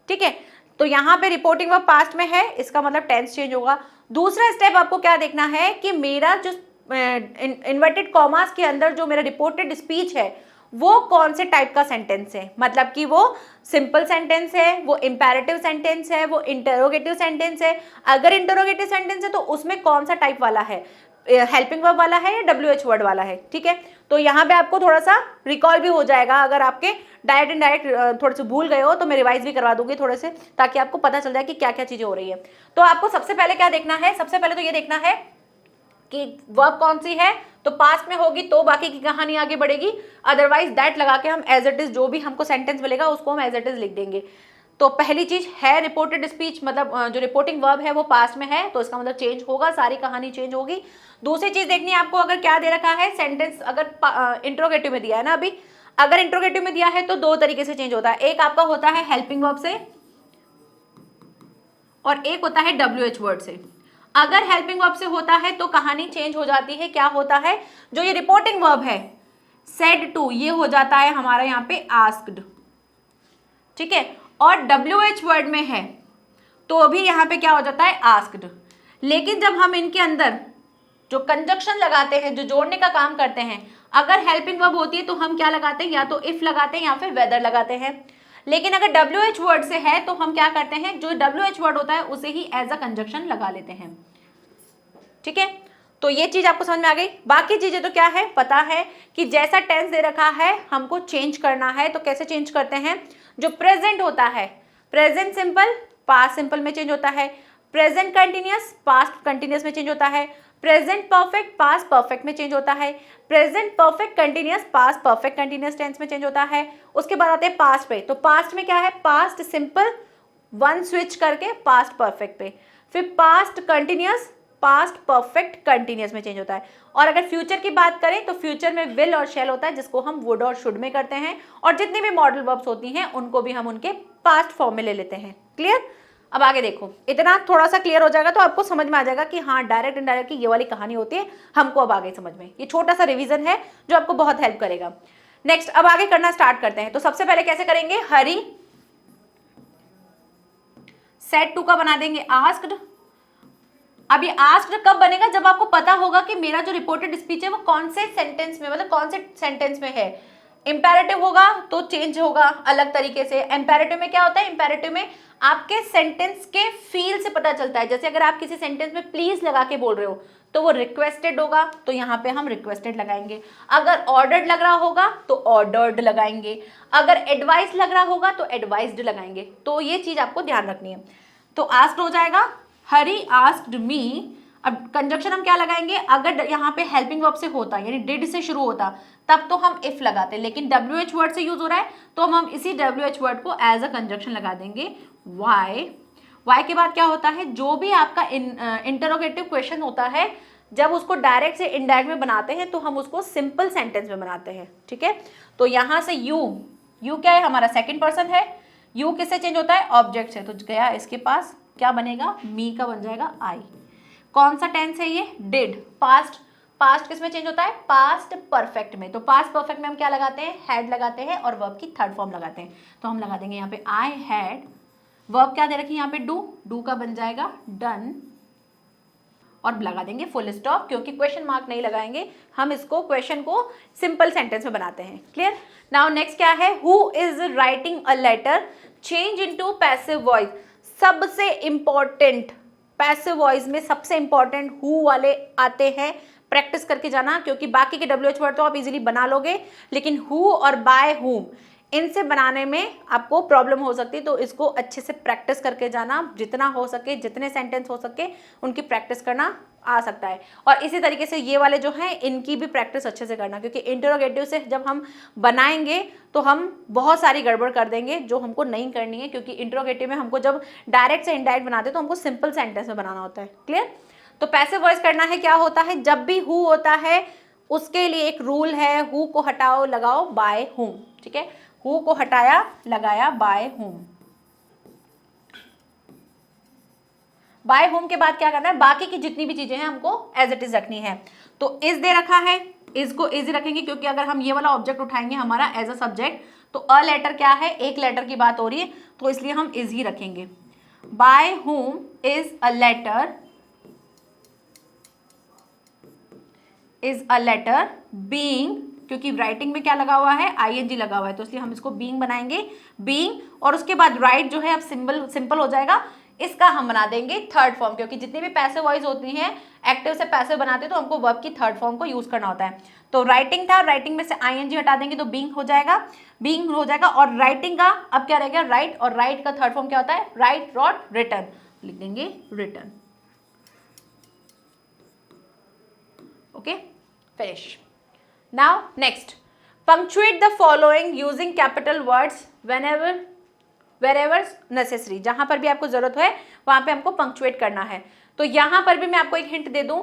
A: ठीक है। तो यहाँ पे रिपोर्टिंग वर्ब पास्ट में है, इसका मतलब टेंस चेंज होगा। दूसरा स्टेप आपको क्या देखना है कि मेरा जो इन्वर्टेड कॉमास के अंदर जो मेरा रिपोर्टेड स्पीच है वो कौन से टाइप का सेंटेंस है, मतलब कि वो सिंपल सेंटेंस है, वो इंपेरेटिव सेंटेंस है, वो इंटरोगेटिव सेंटेंस है। अगर इंटरोगेटिव सेंटेंस है तो उसमें कौन सा टाइप वाला है, हेल्पिंग वर्ब वाला है या WH वर्ड वाला है, ठीक है। तो यहाँ पे आपको थोड़ा सा रिकॉल भी हो जाएगा, अगर आपके डायरेक्ट इनडायरेक्ट थोड़े से भूल गए हो तो मैं रिवाइज भी करवा दूंगी थोड़े से, ताकि आपको पता चल जाए कि क्या क्या चीजें हो रही है। तो आपको सबसे पहले क्या देखना है, सबसे पहले तो ये देखना है कि वर्ब कौन सी है, तो पास्ट में होगी तो बाकी की कहानी आगे बढ़ेगी, अदरवाइज दैट लगा के हम एज इट इज जो भी हमको सेंटेंस मिलेगा उसको हम एज इट इज लिख देंगे। तो पहली चीज है रिपोर्टेड स्पीच, मतलब जो रिपोर्टिंग वर्ब है वो पास्ट में है तो इसका मतलब चेंज होगा, सारी कहानी चेंज होगी। दूसरी चीज देखनी है आपको, अगर क्या दे रखा है सेंटेंस, अगर इंट्रोगेटिव में दिया है ना, अभी अगर इंट्रोगेटिव में दिया है तो दो तरीके से चेंज होता है, एक आपका होता है हेल्पिंग वर्ब से और एक होता है WH वर्ड से। अगर हेल्पिंग वर्ब से होता है तो कहानी चेंज हो जाती है, क्या होता है, जो ये रिपोर्टिंग वर्ब है सेड टू, ये हो जाता है हमारा यहाँ पे आस्क्ड, ठीक है। और WH वर्ड में है तो अभी यहाँ पे क्या हो जाता है आस्क्ड। लेकिन जब हम इनके अंदर जो कंजक्शन लगाते हैं, जो जोड़ने का काम करते हैं, अगर हेल्पिंग वर्ब होती है तो हम क्या लगाते हैं, या तो इफ लगाते हैं या फिर वेदर लगाते हैं। लेकिन अगर WH वर्ड से है तो हम क्या करते हैं, जो WH वर्ड होता है उसे ही एज अ कंजक्शन लगा लेते हैं, ठीक है। तो ये चीज आपको समझ में आ गई। बाकी चीजें तो क्या है, पता है कि जैसा टेंस दे रखा है हमको चेंज करना है, तो कैसे चेंज करते हैं, जो प्रेजेंट होता है प्रेजेंट सिंपल पास्ट सिंपल में चेंज होता है, प्रेजेंट कंटिन्यूअस पास्ट कंटिन्यूअस में चेंज होता है, प्रेजेंट परफेक्ट पास्ट परफेक्ट में चेंज होता है, present perfect continuous past perfect continuous tense में चेंज होता है। उसके बाद आते हैं पास्ट पे, तो पास्ट में क्या है, पास्ट सिंपल वन स्विच करके पास्ट परफेक्ट पे, फिर past continuous past perfect continuous में चेंज होता है। और अगर फ्यूचर की बात करें तो फ्यूचर में विल और शैल होता है, जिसको हम वुड और शुड में करते हैं, और जितनी भी मॉडल वर्ब्स होती हैं उनको भी हम उनके पास्ट फॉर्म में ले लेते हैं। क्लियर। अब आगे देखो, इतना थोड़ा सा क्लियर हो जाएगा तो आपको समझ में आ जाएगा कि हाँ डायरेक्ट इनडायरेक्ट की ये वाली कहानी होती है, हमको अब आगे समझ में, ये छोटा सा रिवीजन है जो आपको बहुत हेल्प करेगा। नेक्स्ट अब आगे करना स्टार्ट करते हैं। तो सबसे पहले कैसे करेंगे, हरी सेड टू का बना देंगे आस्क्ड। अब ये आस्क्ड कब बनेगा, जब आपको पता होगा कि मेरा जो रिपोर्टेड स्पीच है वो कौन से सेंटेंस में, मतलब कौन से सेंटेंस में है। इंपेरेटिव होगा तो चेंज होगा अलग तरीके से। इंपेरेटिव में क्या होता है, इंपेरेटिव में आपके सेंटेंस के फील से पता चलता है। जैसे अगर आप किसी सेंटेंस में प्लीज लगा के बोल रहे हो तो वो रिक्वेस्टेड होगा, तो यहाँ पे हम रिक्वेस्टेड लगाएंगे। अगर ऑर्डर्ड लग रहा होगा तो ऑर्डर्ड लगाएंगे, अगर एडवाइस लग रहा होगा तो एडवाइस्ड लगाएंगे। तो ये चीज आपको ध्यान रखनी है। तो आस्क्ड हो जाएगा हरी आस्क्ड मी। अब कंजक्शन हम क्या लगाएंगे, अगर यहाँ पे हेल्पिंग वर्ब से होता यानी डिड से शुरू होता तब तो हम इफ लगाते, लेकिन WH वर्ड से यूज हो रहा है तो हम इसी WH वर्ड को एज अ कंजक्शन लगा देंगे वाई। वाई के बाद क्या होता है, जो भी आपका इंटरोगेटिव क्वेश्चन होता है जब उसको डायरेक्ट से इनडायरेक्ट में बनाते हैं तो हम उसको सिंपल सेंटेंस में बनाते हैं, ठीक है। तो यहाँ से यू क्या है, हमारा सेकेंड पर्सन है। यू किससे चेंज होता है, ऑब्जेक्ट से, तो गया इसके पास क्या बनेगा, मी का बन जाएगा आई। कौन सा टेंस है ये, डिड। पास्ट, पास्ट किस में चेंज होता है, पास्ट परफेक्ट में। तो पास्ट परफेक्ट में हम क्या लगाते हैं, हैड लगाते हैं और वर्ब की थर्ड फॉर्म लगाते हैं। तो हम लगा देंगे यहाँ पे आई हैड, वर्ब क्या दे रखी है यहाँ पे डू का बन जाएगा डन, और लगा देंगे फुल स्टॉप, क्योंकि क्वेश्चन मार्क नहीं लगाएंगे हम, इसको क्वेश्चन को सिंपल सेंटेंस में बनाते हैं। क्लियर। नाउ नेक्स्ट क्या है, who is writing a letter change into passive voice. सबसे इंपॉर्टेंट पैसिव वॉइस में सबसे इंपॉर्टेंट हु वाले आते हैं, प्रैक्टिस करके जाना, क्योंकि बाकी के WH वर्ड तो आप इजीली बना लोगे, लेकिन हु और बाय हुम इनसे बनाने में आपको प्रॉब्लम हो सकती है। तो इसको अच्छे से प्रैक्टिस करके जाना, जितना हो सके, जितने सेंटेंस हो सके उनकी प्रैक्टिस करना आ सकता है। और इसी तरीके से ये वाले जो हैं इनकी भी प्रैक्टिस अच्छे से करना, क्योंकि इंटरोगेटिव से जब हम बनाएंगे तो हम बहुत सारी गड़बड़ कर देंगे जो हमको नहीं करनी है, क्योंकि इंटरोगेटिव में हमको जब डायरेक्ट से इनडायरेक्ट बनाते हैं तो हमको सिंपल सेंटेंस में बनाना होता है। क्लियर। तो पैसिव वॉइस करना है, क्या होता है, जब भी हु होता है उसके लिए एक रूल है, हु को हटाओ लगाओ बाय हुम, ठीक है। हु को हटाया लगाया बाय हुम। बाय होम के बाद क्या करना है, बाकी की जितनी भी चीजें हैं हमको एज इट इज रखनी है। तो इज दे रखा है, इज को इज रखेंगे, क्योंकि अगर हम ये वाला ऑब्जेक्ट उठाएंगे हमारा एज अ सब्जेक्ट, तो अ लेटर क्या है, एक लेटर की बात हो रही है, तो इसलिए हम इज ही रखेंगे। By whom is a letter, is a letter being, क्योंकि राइटिंग में क्या लगा हुआ है, ING लगा हुआ है, तो इसलिए हम इसको बीइंग बनाएंगे, बीइंग। और उसके बाद राइट जो है अब सिंपल हो जाएगा, इसका हम बना देंगे थर्ड फॉर्म, क्योंकि जितनी भी पैसिव वॉइस होती हैं एक्टिव से पैसिव बनाते हैं तो हमको वर्ब की थर्ड फॉर्म को यूज करना होता है। तो राइटिंग था, राइटिंग में से ING हटा देंगे तो बीइंग हो जाएगा, बीइंग हो जाएगा। और राइटिंग का अब क्या रहेगा, राइट, और राइट का थर्ड फॉर्म क्या होता है, राइट, रॉट, रिटर्न, लिख देंगे return. Okay, finish. Now next, punctuate the following using capital words whenever wherever necessary, जहां पर भी आपको जरूरत है वहां पे हमको पंक्चुएट करना है। तो यहां पर भी मैं आपको एक हिंट दे दूं,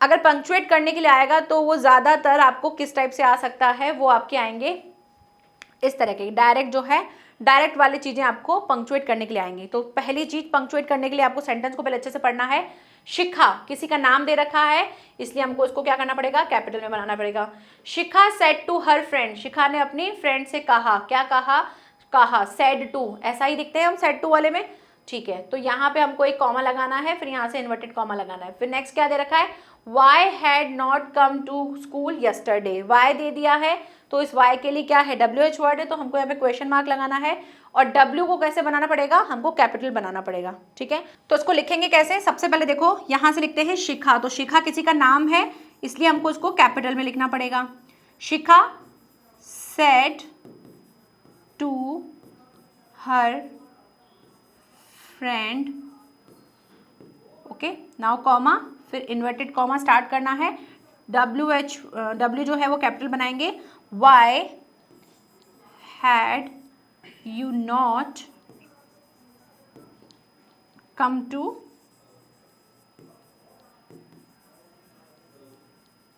A: अगर पंक्चुएट करने के लिए आएगा तो वो ज्यादातर आपको किस टाइप से आ सकता है, वो आपके आएंगे इस तरह के, डायरेक्ट जो है डायरेक्ट वाली चीजें आपको पंक्चुएट करने के लिए आएंगी। तो पहली चीज पंक्चुएट करने के लिए आपको सेंटेंस को पहले अच्छे से पढ़ना है। शिखा किसी का नाम दे रखा है, इसलिए हमको इसको क्या करना पड़ेगा, कैपिटल में बनाना पड़ेगा। Shikha said to her friend, शिखा ने अपनी फ्रेंड से कहा, क्या कहा, कहा, सेड टू, ऐसा ही दिखते हैं हम सेड टू वाले में, ठीक है। तो यहाँ पे हमको एक कॉमा लगाना है, फिर यहाँ से इन्वर्टेड कॉमा लगाना है। फिर नेक्स्ट क्या दे रखा है, why had not come to school yesterday, why दे दिया है, तो इस वाई के लिए क्या है, WH वर्ड है, तो हमको यहाँ पे क्वेश्चन मार्क लगाना है। और W को कैसे बनाना पड़ेगा, हमको कैपिटल बनाना पड़ेगा, ठीक है। तो इसको लिखेंगे कैसे, सबसे पहले देखो यहाँ से लिखते हैं शिखा, तो शिखा किसी का नाम है, इसलिए हमको इसको कैपिटल में लिखना पड़ेगा। Shikha said to her friend, okay, now comma, फिर इन्वर्टेड कॉमा स्टार्ट करना है। W जो है वो कैपिटल बनाएंगे। Why had you not come to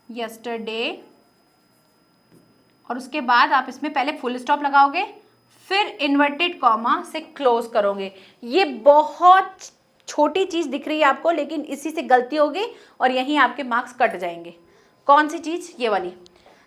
A: yesterday, और उसके बाद आप इसमें पहले फुल स्टॉप लगाओगे, फिर इन्वर्टेड कॉमा से क्लोज करोगे। ये बहुत छोटी चीज दिख रही है आपको, लेकिन इसी से गलती होगी और यहीं आपके मार्क्स कट जाएंगे। कौन सी चीज, ये वाली।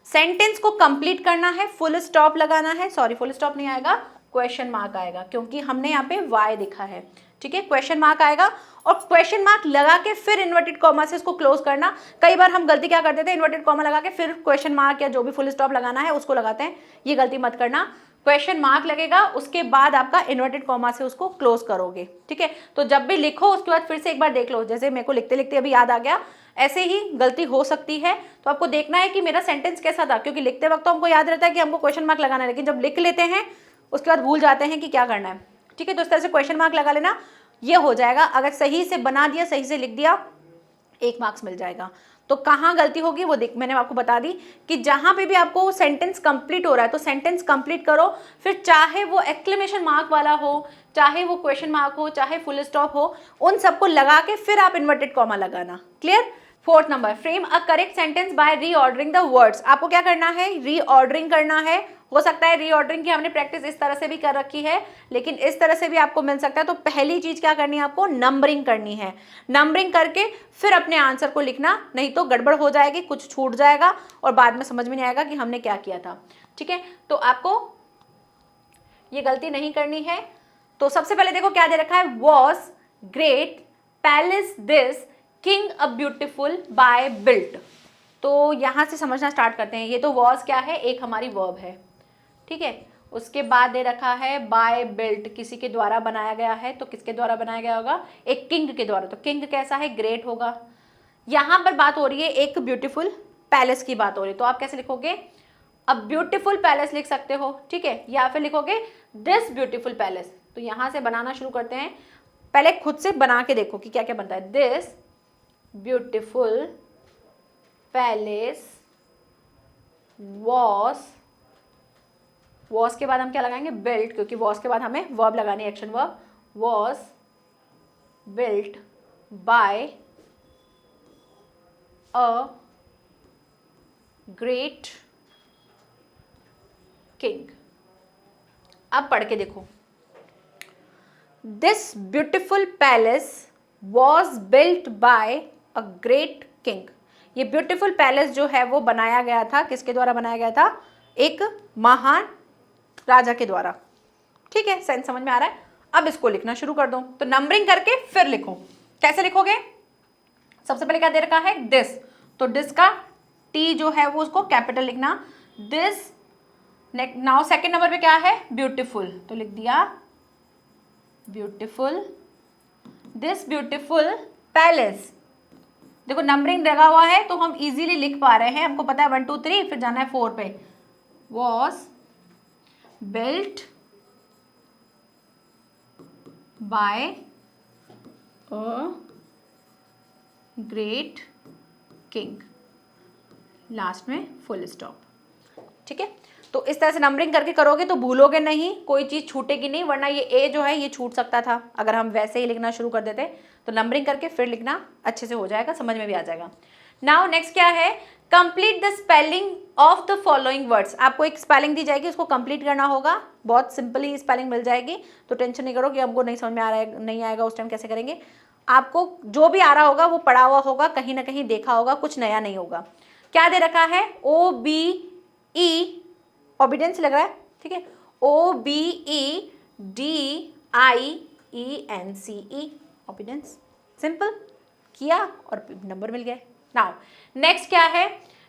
A: सेंटेंस को कंप्लीट करना है, फुल स्टॉप लगाना है, सॉरी फुल स्टॉप नहीं आएगा, क्वेश्चन मार्क आएगा, क्योंकि हमने यहाँ पे वाई लिखा है, ठीक है। क्वेश्चन मार्क आएगा और क्वेश्चन मार्क लगा के फिर इन्वर्टेड कॉमा से इसको क्लोज करना। कई बार हम गलती क्या कर देते हैं, इन्वर्टेड कॉमा लगा के फिर क्वेश्चन मार्क या जो भी फुल स्टॉप लगाना है उसको लगाते हैं, ये गलती मत करना। क्वेश्चन मार्क लगेगा, उसके बाद आपका इन्वर्टेड कॉमा से उसको क्लोज करोगे, ठीक है। तो जब भी लिखो उसके बाद फिर से एक बार देख लो, जैसे मेरे को लिखते लिखते अभी याद आ गया, ऐसे ही गलती हो सकती है। तो आपको देखना है कि मेरा सेंटेंस कैसा था, क्योंकि लिखते वक्त तो हमको याद रहता है कि हमको क्वेश्चन मार्क लगाना है, लेकिन जब लिख लेते हैं उसके बाद भूल जाते हैं कि क्या करना है, ठीक है। तो इस तरह से क्वेश्चन मार्क लगा लेना, ये हो जाएगा। अगर सही से बना दिया, सही से लिख दिया, 1 मार्क्स मिल जाएगा। तो कहाँ गलती होगी वो देख, मैंने आपको बता दी कि जहां पे भी आपको सेंटेंस कंप्लीट हो रहा है तो सेंटेंस कंप्लीट करो, फिर चाहे वो एक्सक्लेमेशन मार्क वाला हो, चाहे वो क्वेश्चन मार्क हो, चाहे फुल स्टॉप हो, उन सबको लगा के फिर आप इन्वर्टेड कॉमा लगाना। Clear. 4th number, frame a correct sentence by reordering the words. आपको क्या करना है, रीऑर्डरिंग करना है। हो सकता है रीऑर्डरिंग की हमने प्रैक्टिस इस तरह से भी कर रखी है, लेकिन इस तरह से भी आपको मिल सकता है। तो पहली चीज क्या करनी है, आपको नंबरिंग करनी है। नंबरिंग करके फिर अपने आंसर को लिखना, नहीं तो गड़बड़ हो जाएगी, कुछ छूट जाएगा और बाद में समझ में नहीं आएगा कि हमने क्या किया था, ठीक है। तो आपको ये गलती नहीं करनी है। तो सबसे पहले देखो क्या दे रखा है, was great palace this king a beautiful by built. तो यहां से समझना स्टार्ट करते हैं। ये तो वॉज क्या है, एक हमारी वर्ब है, ठीक है। उसके बाद दे रखा है बाय बिल्ट, किसी के द्वारा बनाया गया है, तो किसके द्वारा बनाया गया होगा, एक किंग के द्वारा। तो किंग कैसा है, ग्रेट होगा। यहां पर बात हो रही है एक ब्यूटीफुल पैलेस की बात हो रही है, तो आप कैसे लिखोगे, अ ब्यूटीफुल पैलेस लिख सकते हो, ठीक है, या फिर लिखोगे दिस ब्यूटीफुल पैलेस। तो यहां से बनाना शुरू करते हैं, पहले खुद से बना के देखो कि क्या क्या बनता है। दिस ब्यूटीफुल पैलेस वॉस के बाद हम क्या लगाएंगे, बिल्ट, क्योंकि वॉस के बाद हमें वर्ब लगानी है, action verb. Was built by a great king. अब पढ़ के देखो, this beautiful palace was built by a great king. ये ब्यूटीफुल पैलेस जो है वो बनाया गया था, किसके द्वारा बनाया गया था, एक महान राजा के द्वारा, ठीक है। सेंस समझ में आ रहा है। अब इसको लिखना शुरू कर दो, तो नंबरिंग करके फिर लिखो। कैसे लिखोगे, सबसे पहले क्या दे रखा है, दिस, तो दिस का टी जो है वो उसको कैपिटल लिखना, दिस। नाउ सेकंड नंबर पे क्या है, ब्यूटीफुल, तो लिख दिया ब्यूटीफुल, दिस ब्यूटीफुल पैलेस। देखो नंबरिंग लगा हुआ है तो हम इजीली लिख पा रहे हैं, हमको पता है 1 2 3, फिर जाना है 4 पे। Was built by a great king, last में फुल स्टॉप, ठीक है। तो इस तरह से नंबरिंग करके करोगे तो भूलोगे नहीं, कोई चीज़ छूटेगी नहीं, वरना ये ए जो है ये छूट सकता था अगर हम वैसे ही लिखना शुरू कर देते। तो नंबरिंग करके फिर लिखना अच्छे से हो जाएगा, समझ में भी आ जाएगा। नाउ नेक्स्ट क्या है, complete the spelling of the following words. आपको एक स्पेलिंग दी जाएगी, उसको कंप्लीट करना होगा, बहुत सिंपली स्पेलिंग मिल जाएगी, तो टेंशन नहीं करो कि हमको नहीं समझ में आ रहा है, नहीं आएगा उस टाइम कैसे करेंगे। आपको जो भी आ रहा होगा वो पढ़ा हुआ होगा, कहीं ना कहीं देखा होगा, कुछ नया नहीं होगा। क्या दे रखा है, OBE, ओबीडियंस लग रहा है, ठीक है, OBEDIENCE, ओबीडियंस। सिंपल किया और नंबर मिल गए। नाउ नेक्स्ट क्या है,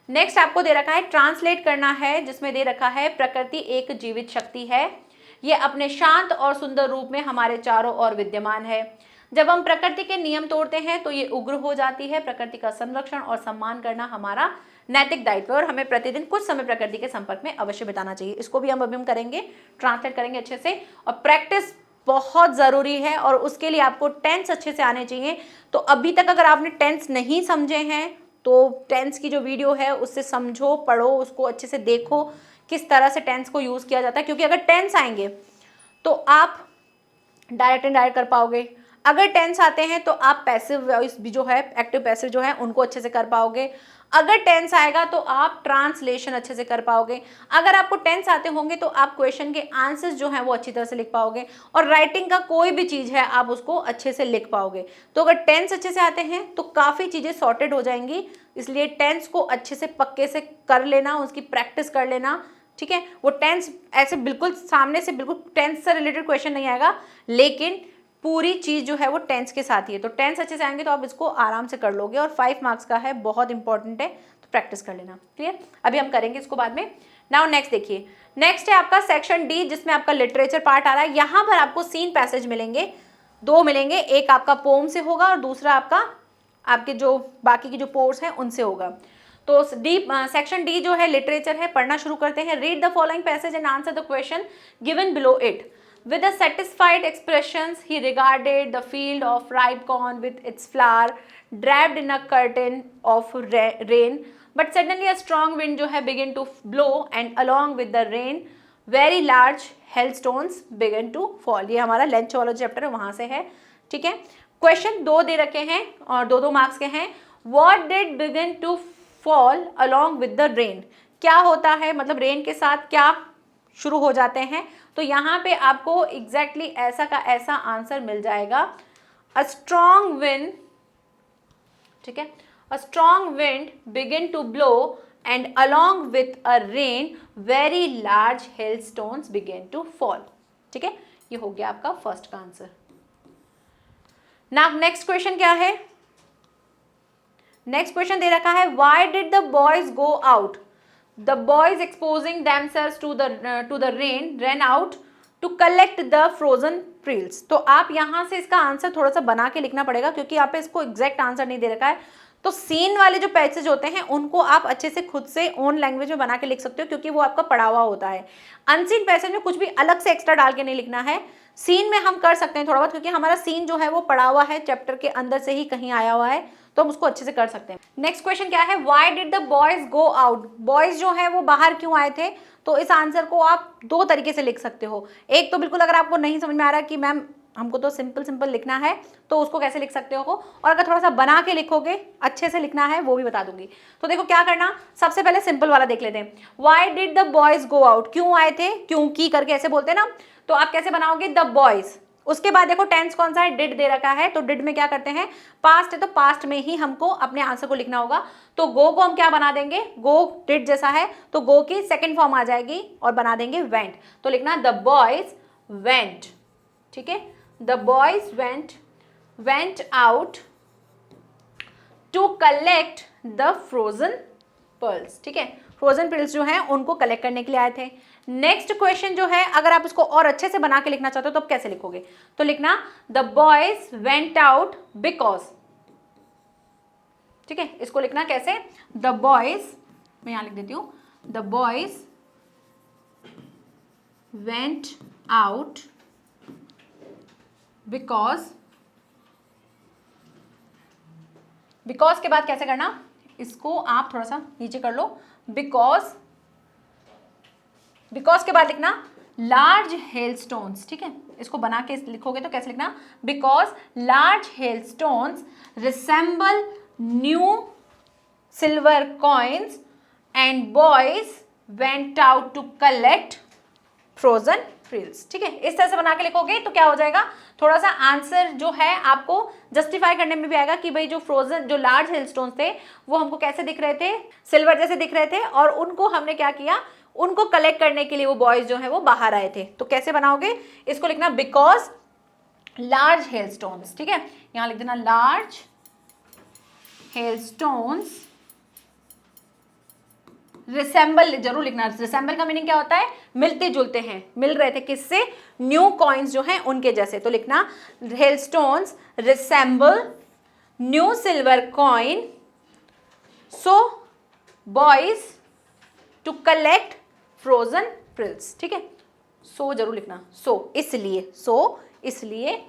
A: नेक्स्ट आपको दे रखा है ट्रांसलेट करना है, जिसमें दे रखा है प्रकृति एक जीवित शक्ति है, ये अपने शांत और सुंदर रूप में हमारे चारों ओर विद्यमान है। जब हम प्रकृति के नियम तोड़ते हैं तो ये उग्र हो जाती है। प्रकृति का संरक्षण और सम्मान करना हमारा नैतिक दायित्व है और हमें प्रतिदिन कुछ समय प्रकृति के संपर्क में अवश्य बिताना चाहिए। इसको भी हम अभी हम करेंगे, ट्रांसलेट करेंगे अच्छे से, और प्रैक्टिस बहुत ज़रूरी है और उसके लिए आपको टेंस अच्छे से आने चाहिए। तो अभी तक अगर आपने टेंस नहीं समझे हैं तो टेंस की जो वीडियो है उससे समझो, पढ़ो, उसको अच्छे से देखो किस तरह से टेंस को यूज़ किया जाता है, क्योंकि अगर टेंस आएंगे तो आप डायरेक्ट इनडायरेक्ट कर पाओगे। अगर टेंस आते हैं तो आप पैसिव वॉइस भी जो है, एक्टिव पैसिव जो है, उनको अच्छे से कर पाओगे। अगर टेंस आएगा तो आप ट्रांसलेशन अच्छे से कर पाओगे। अगर आपको टेंस आते होंगे तो आप क्वेश्चन के आंसर्स जो हैं वो अच्छी तरह से लिख पाओगे, और राइटिंग का कोई भी चीज़ है आप उसको अच्छे से लिख पाओगे। तो अगर टेंस अच्छे से आते हैं तो काफ़ी चीज़ें सॉर्टेड हो जाएंगी, इसलिए टेंस को अच्छे से पक्के से कर लेना, उसकी प्रैक्टिस कर लेना, ठीक है। वो टेंस ऐसे बिल्कुल सामने से बिल्कुल टेंस से रिलेटेड क्वेश्चन नहीं आएगा, लेकिन पूरी चीज़ जो है वो टेंस के साथ ही है। तो टेंस अच्छे से आएंगे तो आप इसको आराम से कर लोगे, और 5 मार्क्स का है, बहुत इंपॉर्टेंट है, तो प्रैक्टिस कर लेना। क्लियर, अभी हम करेंगे इसको बाद में। नाउ नेक्स्ट देखिए, नेक्स्ट है आपका सेक्शन डी, जिसमें आपका लिटरेचर पार्ट आ रहा है। यहाँ पर आपको सीन पैसेज मिलेंगे, 2 मिलेंगे, एक आपका पोम से होगा और दूसरा आपके जो बाकी की जो पोर्स हैं उनसे होगा। तो डी सेक्शन डी जो है लिटरेचर है, पढ़ना शुरू करते हैं। Read the following passage and answer the question given below it. With a satisfied expressions, he regarded the field of ripe corn with its flower draped in a curtain of rain. But suddenly a strong wind जो है began to blow, and along with the rain, very large hailstones began to fall. ये हमारा lunch वाला chapter है, वहाँ से है, ठीक है। क्वेश्चन 2 दे रखे हैं और 2-2 मार्क्स के हैं। What did begin to fall along with the rain? क्या होता है, मतलब रेन के साथ क्या शुरू हो जाते हैं। तो यहाँ पे आपको एग्जैक्टली ऐसा का ऐसा आंसर मिल जाएगा। अ स्ट्रॉन्ग विंड, ठीक है, a strong wind begin to blow and along with a rain very large hailstones begin to fall, ठीक है। ये हो गया आपका फर्स्ट का आंसर। नाउ नेक्स्ट क्वेश्चन क्या है, नेक्स्ट क्वेश्चन दे रखा है, why did the boys go out? The boys exposing themselves to the rain ran out to collect the frozen peels. तो आप यहाँ से इसका आंसर थोड़ा सा बना के लिखना पड़ेगा, क्योंकि यहाँ पे इसको एग्जैक्ट आंसर नहीं दे रखा है। तो सीन वाले जो पैसेज होते हैं उनको आप अच्छे से खुद से ओन लैंग्वेज में बना के लिख सकते हो, क्योंकि वो आपका पढ़ा हुआ होता है। अनसीन पैसेज में कुछ भी अलग से एक्स्ट्रा डाल के नहीं लिखना है। सीन में हम कर सकते हैं थोड़ा बहुत, क्योंकि हमारा सीन जो है वो पढ़ा हुआ है, चैप्टर के अंदर से ही कहीं आया हुआ है, तो हम उसको अच्छे से कर सकते हैं। नेक्स्ट क्वेश्चन क्या है, why did the boys go out? Boys जो है वो बाहर क्यों आए थे? तो इस आंसर को आप 2 तरीके से लिख सकते हो। एक तो बिल्कुल अगर आपको नहीं समझ में आ रहा कि मैम हमको तो सिंपल लिखना है, तो उसको कैसे लिख सकते हो, और अगर थोड़ा सा बना के लिखोगे, अच्छे से लिखना है, वो भी बता दूंगी। तो देखो क्या करना, सबसे पहले सिंपल वाला देख लेते हैं। Why did the boys go out? क्यों आए थे, क्योंकि करके ऐसे बोलते हैं ना, तो आप कैसे बनाओगे, द बॉयज। उसके बाद देखो टेंस कौन सा है, डिड दे रखा है, तो डिड में क्या करते हैं, पास्ट है, तो पास्ट में ही हमको अपने आंसर को लिखना होगा। तो गो को हम क्या बना देंगे, गो डिड जैसा है, तो गो की सेकंड फॉर्म आ जाएगी और बना देंगे वेंट। तो लिखना द बॉयज वेंट, ठीक है, the boys went out to collect the frozen pearls, ठीक है। फ्रोजन पर्ल्स जो हैं उनको कलेक्ट करने के लिए आए थे। नेक्स्ट क्वेश्चन जो है, अगर आप इसको और अच्छे से बना के लिखना चाहते हो तो आप कैसे लिखोगे, तो लिखना the boys went out because, ठीक है। इसको लिखना कैसे, द बॉयज, मैं यहां लिख देती हूं, the boys went out because, because के बाद कैसे करना, इसको आप थोड़ा सा नीचे कर लो, बिकॉज बिकॉज के बाद लिखना लार्ज हेलस्टोन्स, ठीक है, इसको बना के लिखोगे तो कैसे लिखना, because large hailstones resemble new silver coins and boys went out to collect frozen frills, ठीक है, इस तरह से बना के लिखोगे तो क्या हो जाएगा, थोड़ा सा आंसर जो है आपको जस्टिफाई करने में भी आएगा कि भाई जो फ्रोजन, जो लार्ज हेलस्टोन्स थे वो हमको कैसे दिख रहे थे, सिल्वर जैसे दिख रहे थे, और उनको हमने क्या किया, उनको कलेक्ट करने के लिए वो बॉयज जो है वो बाहर आए थे। तो कैसे बनाओगे, इसको लिखना बिकॉज लार्ज हेलस्टोन्स, ठीक है, यहां लिख देना लार्ज हेलस्टोन्स रिसेंबल, जरूर लिखना, रिसेंबल का मीनिंग क्या होता है, मिलते जुलते हैं, मिल रहे थे किससे, न्यू कॉइन्स जो हैं उनके जैसे। तो लिखना hailstones resemble new silver coin, so boys to collect frozen frills, ठीक है, सो जरूर लिखना, सो इसलिए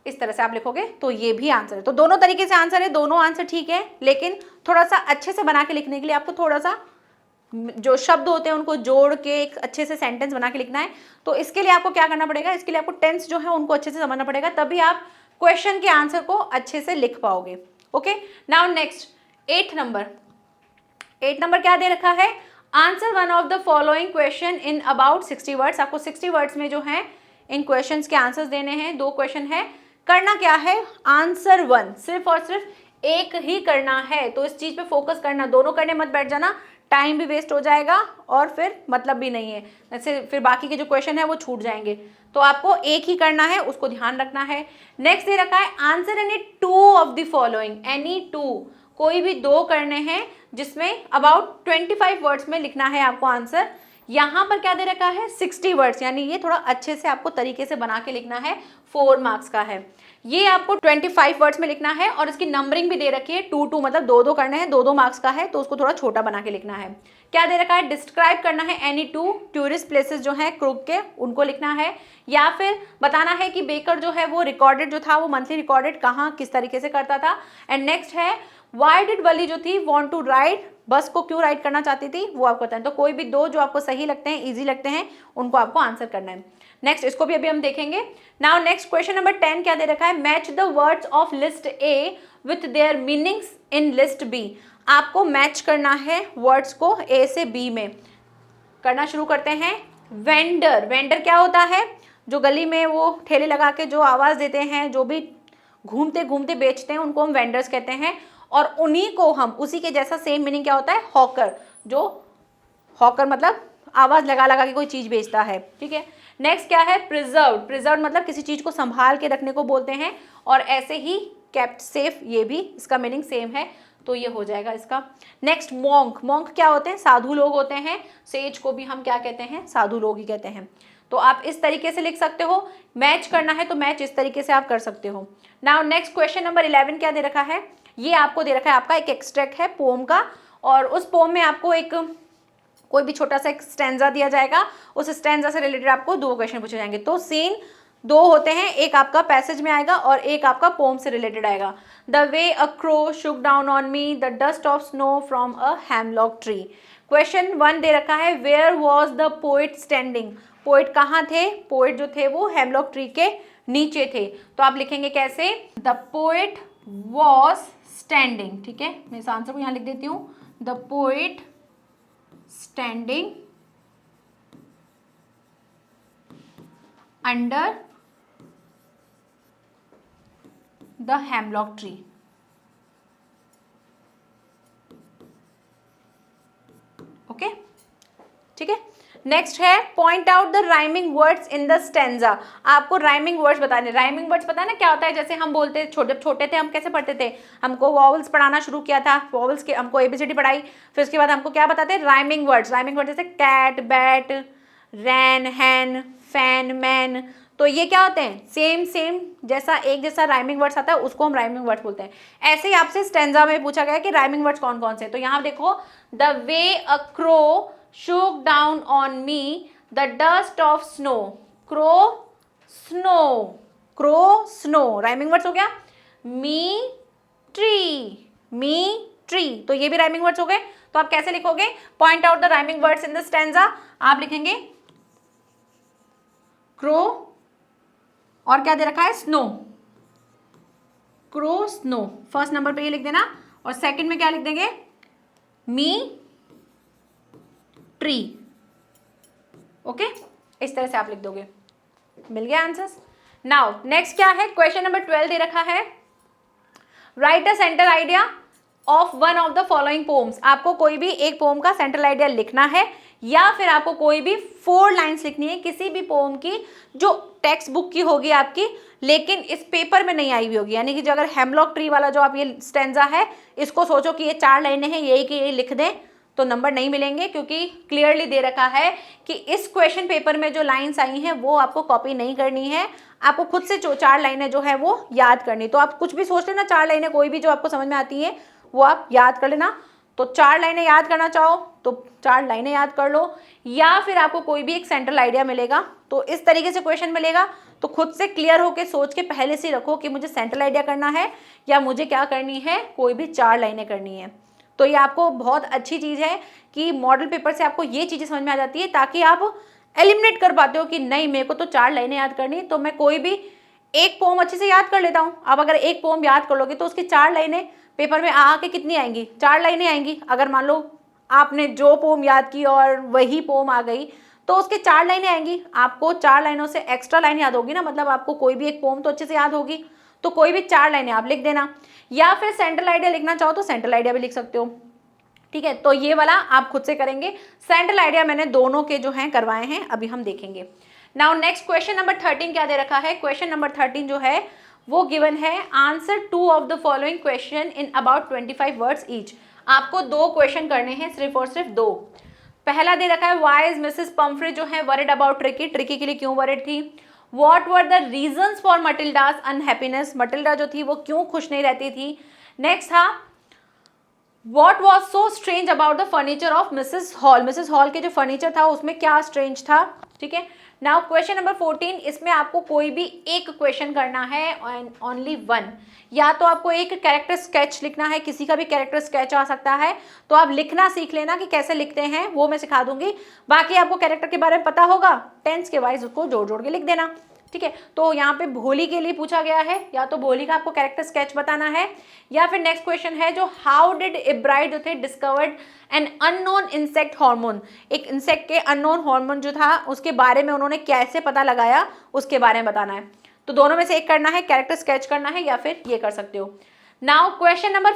A: इस तरह से आप लिखोगे तो ये भी आंसर है। तो दोनों तरीके से आंसर है, दोनों आंसर ठीक है, लेकिन थोड़ा सा अच्छे से बना के लिखने के लिए आपको थोड़ा सा जो शब्द होते हैं उनको जोड़ के एक अच्छे से सेंटेंस बना के लिखना है। तो इसके लिए आपको क्या करना पड़ेगा, इसके लिए आपको टेंस जो है उनको अच्छे से समझना पड़ेगा, तभी आप क्वेश्चन के आंसर को अच्छे से लिख पाओगे। ओके, नाउ नेक्स्ट 8 नंबर क्या दे रखा है, answer one of the following question in about 60 words. आपको 60 वर्ड्स में जो है इन क्वेश्चंस के आंसर्स देने हैं, 2 क्वेश्चन है, करना क्या है, आंसर 1 सिर्फ और सिर्फ एक ही करना है। तो इस चीज पे फोकस करना, दोनों करने मत बैठ जाना, टाइम भी वेस्ट हो जाएगा और फिर मतलब भी नहीं है, जैसे फिर बाकी के जो क्वेश्चन है वो छूट जाएंगे। तो आपको एक ही करना है, उसको ध्यान रखना है। नेक्स्ट दे रखा है answer any 2 of the following, any 2, कोई भी 2 करने हैं जिसमें अबाउट 25 वर्ड्स में लिखना है आपको आंसर। यहाँ पर क्या दे रखा है 60 वर्ड्स, यानी ये थोड़ा अच्छे से आपको तरीके से बना के लिखना है, 4 मार्क्स का है। ये आपको 25 वर्ड्स में लिखना है और इसकी नंबरिंग भी दे रखी है 2-2, मतलब 2-2 करने हैं, 2-2 मार्क्स का है, तो उसको थोड़ा छोटा बना के लिखना है। क्या दे रखा है, डिस्क्राइब करना है एनी 2 टूरिस्ट प्लेसेस जो है क्रूक के, उनको लिखना है, या फिर बताना है कि बेकर जो है वो रिकॉर्डेड जो था वो मंथली रिकॉर्डेड कहाँ किस तरीके से करता था। एंड नेक्स्ट है व्हाई डिड वली जो थी वांट टू राइड, बस को क्यों राइड करना चाहती थी वो आपको बताएं। तो कोई भी 2 जो आपको सही लगते हैं, इजी लगते हैं, उनको आपको आंसर करना है। नेक्स्ट इसको भी अभी हम देखेंगे। नाउ नेक्स्ट क्वेश्चन नंबर 10 क्या दे रखा है, match the words of list A with their meanings in list B. आपको मैच करना है वर्ड्स को ए से बी में। करना शुरू करते हैं। वेंडर, वेंडर क्या होता है, जो गली में वो ठेले लगा के जो आवाज देते हैं, जो भी घूमते घूमते बेचते हैं, उनको हम वेंडर्स कहते हैं। और उन्हीं को हम, उसी के जैसा सेम मीनिंग क्या होता है, हॉकर, जो हॉकर मतलब आवाज लगा लगा के कोई चीज बेचता है, ठीक है। नेक्स्ट क्या है, प्रिजर्व, प्रिजर्व मतलब किसी चीज को संभाल के रखने को बोलते हैं, और ऐसे ही केप्ट सेफ, ये भी इसका मीनिंग सेम है, तो ये हो जाएगा इसका। नेक्स्ट मॉन्क, मॉन्क क्या होते हैं, साधु लोग होते हैं, सेज को भी हम क्या कहते हैं, साधु लोग ही कहते हैं। तो आप इस तरीके से लिख सकते हो। मैच करना है तो मैच इस तरीके से आप कर सकते हो। नाउ नेक्स्ट क्वेश्चन नंबर 11 क्या दे रखा है, ये आपको दे रखा है आपका एक एक्सट्रैक्ट है पोम का, और उस पोम में आपको एक कोई भी छोटा सा एक स्टैंजा दिया जाएगा, उस स्टैंजा से रिलेटेड आपको 2 क्वेश्चन पूछे जाएंगे। तो सीन 2 होते हैं, एक आपका पैसेज में आएगा और एक आपका पोम से रिलेटेड आएगा। The way a crow shook down on me the dust of snow from a hemlock tree. Question 1 दे रखा है where was the poet standing, poet कहाँ थे, पोइट जो थे वो हेमलॉक ट्री के नीचे थे। तो आप लिखेंगे कैसे, द पोइट वॉज स्टैंडिंग, ठीक है, मैं इस आंसर को यहाँ लिख देती हूँ, the poet standing under the hemlock tree. Okay, ठीक है। नेक्स्ट है point out the rhyming words in the stanza. आपको राइमिंग वर्ड्स बताने, राइमिंग वर्ड्स पता है ना क्या होता है, जैसे हम बोलते छोटे थे हम कैसे पढ़ते थे, हमको वॉवल्स पढ़ाना शुरू किया था, वॉवल्स के हमको ABCD पढ़ाई, फिर उसके बाद हमको क्या बताते हैं, राइमिंग वर्ड्स। राइमिंग वर्ड जैसे कैट, बैट, रैन, हैन, फैन, मैन, तो ये क्या होते हैं, सेम जैसा एक जैसा राइमिंग वर्ड्स आता है उसको हम राइमिंग वर्ड्स बोलते हैं। ऐसे ही आपसे स्टैंजा में पूछा गया कि राइमिंग वर्ड्स कौन कौन से, तो यहाँ देखो, the way a crow shook down on me the dust of snow, crow, snow, crow, snow, rhyming words हो गया। me tree, me tree, तो ये भी राइमिंग वर्ड्स हो गए। तो आप कैसे लिखोगे, point out the rhyming words in the stanza, आप लिखेंगे क्रो और क्या दे रखा है, snow, crow snow, first number पे ये लिख देना, और सेकंड में क्या लिख देंगे, मी ट्री। ओके, इस तरह से आप लिख दोगे, मिल गया आंसर्स। नाउ नेक्स्ट क्या है, क्वेश्चन नंबर 12 दे रखा है, right a centre idea of one of the following poems. आपको कोई भी एक पोम का सेंट्रल आइडिया लिखना है, या फिर आपको कोई भी 4 लाइन्स लिखनी है किसी भी पोम की जो टेक्स्ट बुक की होगी आपकी, लेकिन इस पेपर में नहीं आई हुई होगी। यानी कि जो अगर हेमलॉक ट्री वाला जो आप ये स्टैंजा है, इसको सोचो कि ये 4 लाइनें हैं, यही कि यही लिख दें, तो नंबर नहीं मिलेंगे, क्योंकि क्लियरली दे रखा है कि इस क्वेश्चन पेपर में जो लाइन्स आई हैं वो आपको कॉपी नहीं करनी है, आपको खुद से 4 लाइनें जो है वो याद करनी। तो आप कुछ भी सोच लेना, 4 लाइनें कोई भी जो आपको समझ में आती है वो आप याद कर लेना। तो 4 लाइनें याद करना चाहो तो 4 लाइनें याद कर लो, या फिर आपको कोई भी एक सेंट्रल आइडिया मिलेगा, तो इस तरीके से क्वेश्चन मिलेगा, तो खुद से क्लियर होकर सोच के पहले से रखो कि मुझे सेंट्रल आइडिया करना है या मुझे क्या करनी है, कोई भी 4 लाइनें करनी है। तो ये आपको बहुत अच्छी चीज़ है कि मॉडल पेपर से आपको ये चीज़ें समझ में आ जाती है, ताकि आप एलिमिनेट कर पाते हो कि नहीं मेरे को तो 4 लाइनें याद करनी, तो मैं कोई भी एक पोम अच्छे से याद कर लेता हूँ। अब अगर एक पोम याद कर लोगे तो उसकी 4 लाइनें पेपर में आके कितनी आएंगी, 4 लाइनें आएंगी। अगर मान लो आपने जो पोम याद की और वही पोम आ गई, तो उसके 4 लाइनें आएंगी, आपको 4 लाइनों से एक्स्ट्रा लाइन याद होगी ना, मतलब आपको कोई भी एक पोम तो अच्छे से याद होगी, तो कोई भी 4 लाइनें आप लिख देना, या फिर सेंट्रल आइडिया लिखना चाहो तो सेंट्रल आइडिया भी लिख सकते हो। ठीक है, तो ये वाला आप खुद से करेंगे। सेंट्रल आइडिया मैंने दोनों के जो हैं करवाए हैं, अभी हम देखेंगे। नाउ नेक्स्ट क्वेश्चन नंबर 13 क्या दे रखा है, क्वेश्चन नंबर 13 जो है वो गिवन है, answer 2 of the following question in about 25 words each. आपको 2 क्वेश्चन करने हैं, सिर्फ और सिर्फ 2। पहला दे रखा है, व्हाई इज मिसेस पम्फ्रे जो है वरिड अबाउट ट्रिकी, ट्रिकी के लिए क्यों वरिड थी। What were the reasons for Matilda's unhappiness, Matilda जो थी वो क्यों खुश नहीं रहती थी। नेक्स्ट था, What was so strange about the furniture of Mrs. Hall? Mrs. Hall के जो फर्नीचर था उसमें क्या स्ट्रेंज था। ठीक है, नाउ क्वेश्चन नंबर 14, इसमें आपको कोई भी एक क्वेश्चन करना है, ओनली 1। या तो आपको एक कैरेक्टर स्केच लिखना है, किसी का भी कैरेक्टर स्केच आ सकता है, तो आप लिखना सीख लेना कि कैसे लिखते हैं, वो मैं सिखा दूंगी। बाकी आपको कैरेक्टर के बारे में पता होगा, टेंस के वाइज उसको जोड़ जोड़ के लिख देना। ठीक है, तो यहाँ पे भोली के लिए पूछा गया है, या तो भोली का आपको कैरेक्टर स्केच बताना है, या फिर नेक्स्ट क्वेश्चन है जो हाउ डिड एब्राइड जो थे discovered N unknown insect hormone, एक इंसेक्ट के अननोन हार्मोन जो था उसके बारे में उन्होंने कैसे पता लगाया, उसके बारे में बताना है। तो दोनों में से एक करना है, कैरेक्टर स्केच करना है, या फिर ये कर सकते हो। नाउ क्वेश्चन नंबर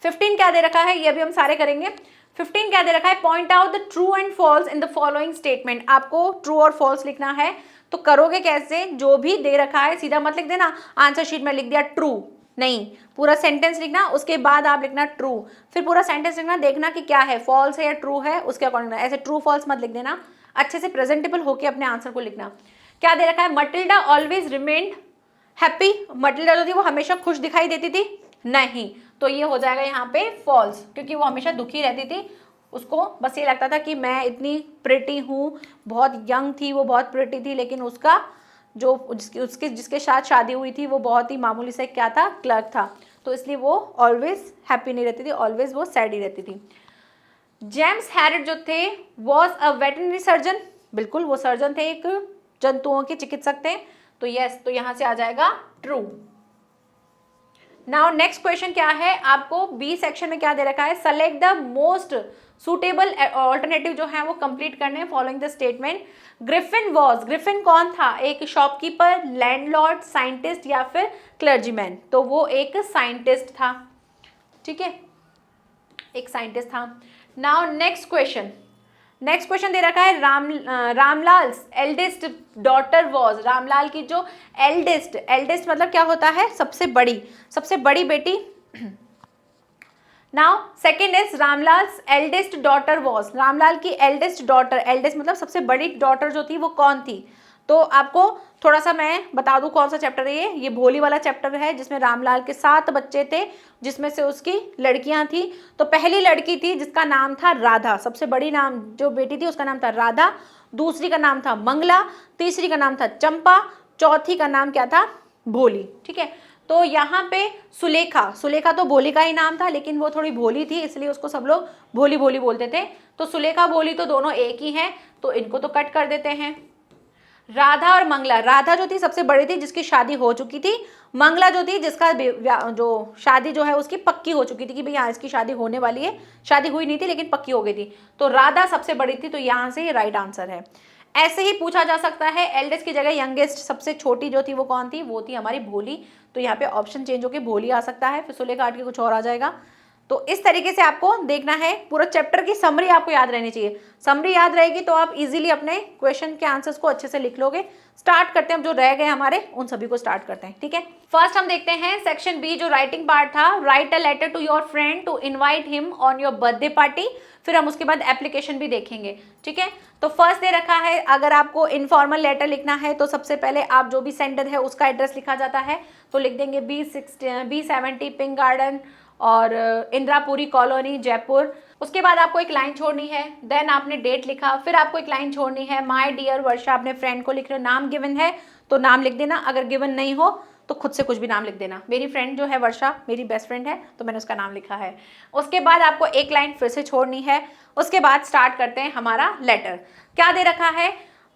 A: 15 क्या दे रखा है, ये भी हम सारे करेंगे। 15 क्या दे रखा है, point out the true and falls in the following statement. आपको ट्रू और फॉल्स लिखना है, तो करोगे कैसे, जो भी दे रखा है सीधा मत लिख देना, आंसर शीट में लिख दिया ट्रू, नहीं, पूरा सेंटेंस लिखना, उसके बाद आप लिखना ट्रू, फिर पूरा सेंटेंस लिखना, देखना कि क्या है, फॉल्स है या ट्रू है, उसके अकॉर्डिंग। ऐसे ट्रू फॉल्स मत लिख देना, अच्छे से प्रेजेंटेबल होकर अपने आंसर को लिखना। क्या दे रखा है, Matilda always remained happy, Matilda जो थी वो हमेशा खुश दिखाई देती थी, नहीं, तो ये हो जाएगा यहाँ पे फॉल्स, क्योंकि वो हमेशा दुखी रहती थी, उसको बस ये लगता था कि मैं इतनी प्रिटी हूँ, बहुत यंग थी वो, बहुत प्रिटी थी, लेकिन उसका जो जिसके साथ शादी हुई थी वो बहुत ही मामूली से क्या था, क्लर्क था, तो इसलिए वो ऑलवेज हैप्पी नहीं रहती थी, ऑलवेज वो सैड ही रहती थी। जेम्स हैरिट जो थे वॉज अ वेटरनरी सर्जन, बिल्कुल वो सर्जन थे, एक जंतुओं के चिकित्सक थे, तो यस, तो यहाँ से आ जाएगा ट्रू। नाउ नेक्स्ट क्वेश्चन क्या है, आपको बी सेक्शन में क्या दे रखा है, select the most suitable alternative जो है वो कंप्लीट करने हैं following the statement. Griffin was, Griffin कौन था, एक शॉपकीपर, लैंडलॉर्ड, साइंटिस्ट या फिर क्लर्जीमैन, तो वो एक साइंटिस्ट था। ठीक है, एक साइंटिस्ट था। नाउ नेक्स्ट क्वेश्चन दे रखा है, Ramlal eldest daughter was, Ramlal की जो एल्डेस्ट मतलब क्या होता है, सबसे बड़ी बेटी। Now second is Ramlal eldest daughter was, Ramlal की एल्डेस्ट डॉटर, एल्डेस्ट मतलब सबसे बड़ी डॉटर जो थी वो कौन थी। तो आपको थोड़ा सा मैं बता दूं कौन सा चैप्टर है ये भोली वाला चैप्टर है, जिसमें रामलाल के 7 बच्चे थे, जिसमें से उसकी लड़कियां थी। तो पहली लड़की थी जिसका नाम था राधा, सबसे बड़ी नाम जो बेटी थी उसका नाम था राधा, दूसरी का नाम था मंगला, तीसरी का नाम था चंपा, चौथी का नाम क्या था, भोली। ठीक है, तो यहाँ पे सुलेखा, सुलेखा तो भोली का ही नाम था, लेकिन वो थोड़ी भोली थी इसलिए उसको सब लोग भोली भोली बोलते थे। तो सुलेखा भोली तो दोनों एक ही हैं, तो इनको तो कट कर देते हैं। राधा और मंगला, राधा जो थी सबसे बड़ी थी जिसकी शादी हो चुकी थी, मंगला जो थी जिसका जो शादी जो है उसकी पक्की हो चुकी थी कि भाई हाँ इसकी शादी होने वाली है, शादी हुई नहीं थी लेकिन पक्की हो गई थी। तो राधा सबसे बड़ी थी, तो यहाँ से ये राइट आंसर है। ऐसे ही पूछा जा सकता है एल्डेस्ट की जगह यंगेस्ट सबसे छोटी जो थी वो कौन थी, वो थी हमारी भोली। तो यहाँ पे ऑप्शन चेंज होकर भोली आ सकता है, फिर सुलेखा हट के कुछ और आ जाएगा। तो इस तरीके से आपको देखना है, पूरा चैप्टर की समरी आपको याद रहनी चाहिए। समरी याद रहेगी तो आप इजीली अपने क्वेश्चन के आंसर्स को अच्छे से लिख लोगे। स्टार्ट करते हैं, अब जो रह गए हमारे उन सभी को स्टार्ट करते हैं, ठीक है। फर्स्ट हम देखते हैं सेक्शन बी जो राइटिंग पार्ट था, write a letter to your friend to invite him on your birthday party. फिर हम उसके बाद एप्लीकेशन भी देखेंगे, ठीक है। तो फर्स्ट दे रखा है, अगर आपको इनफॉर्मल लेटर लिखना है तो सबसे पहले आप जो भी सेंडर है उसका एड्रेस लिखा जाता है, तो लिख देंगे B70 पिंक गार्डन और इंदिरापुरी कॉलोनी जयपुर। उसके बाद आपको एक लाइन छोड़नी है, देन आपने डेट लिखा, फिर आपको एक लाइन छोड़नी है, माय डियर वर्षा, अपने फ्रेंड को लिख रहे हो, नाम गिवन है तो नाम लिख देना, अगर गिवन नहीं हो तो खुद से कुछ भी नाम लिख देना। मेरी फ्रेंड जो है वर्षा मेरी बेस्ट फ्रेंड है तो मैंने उसका नाम लिखा है। उसके बाद आपको एक लाइन फिर से छोड़नी है। उसके बाद स्टार्ट करते हैं हमारा लेटर। क्या दे रखा है,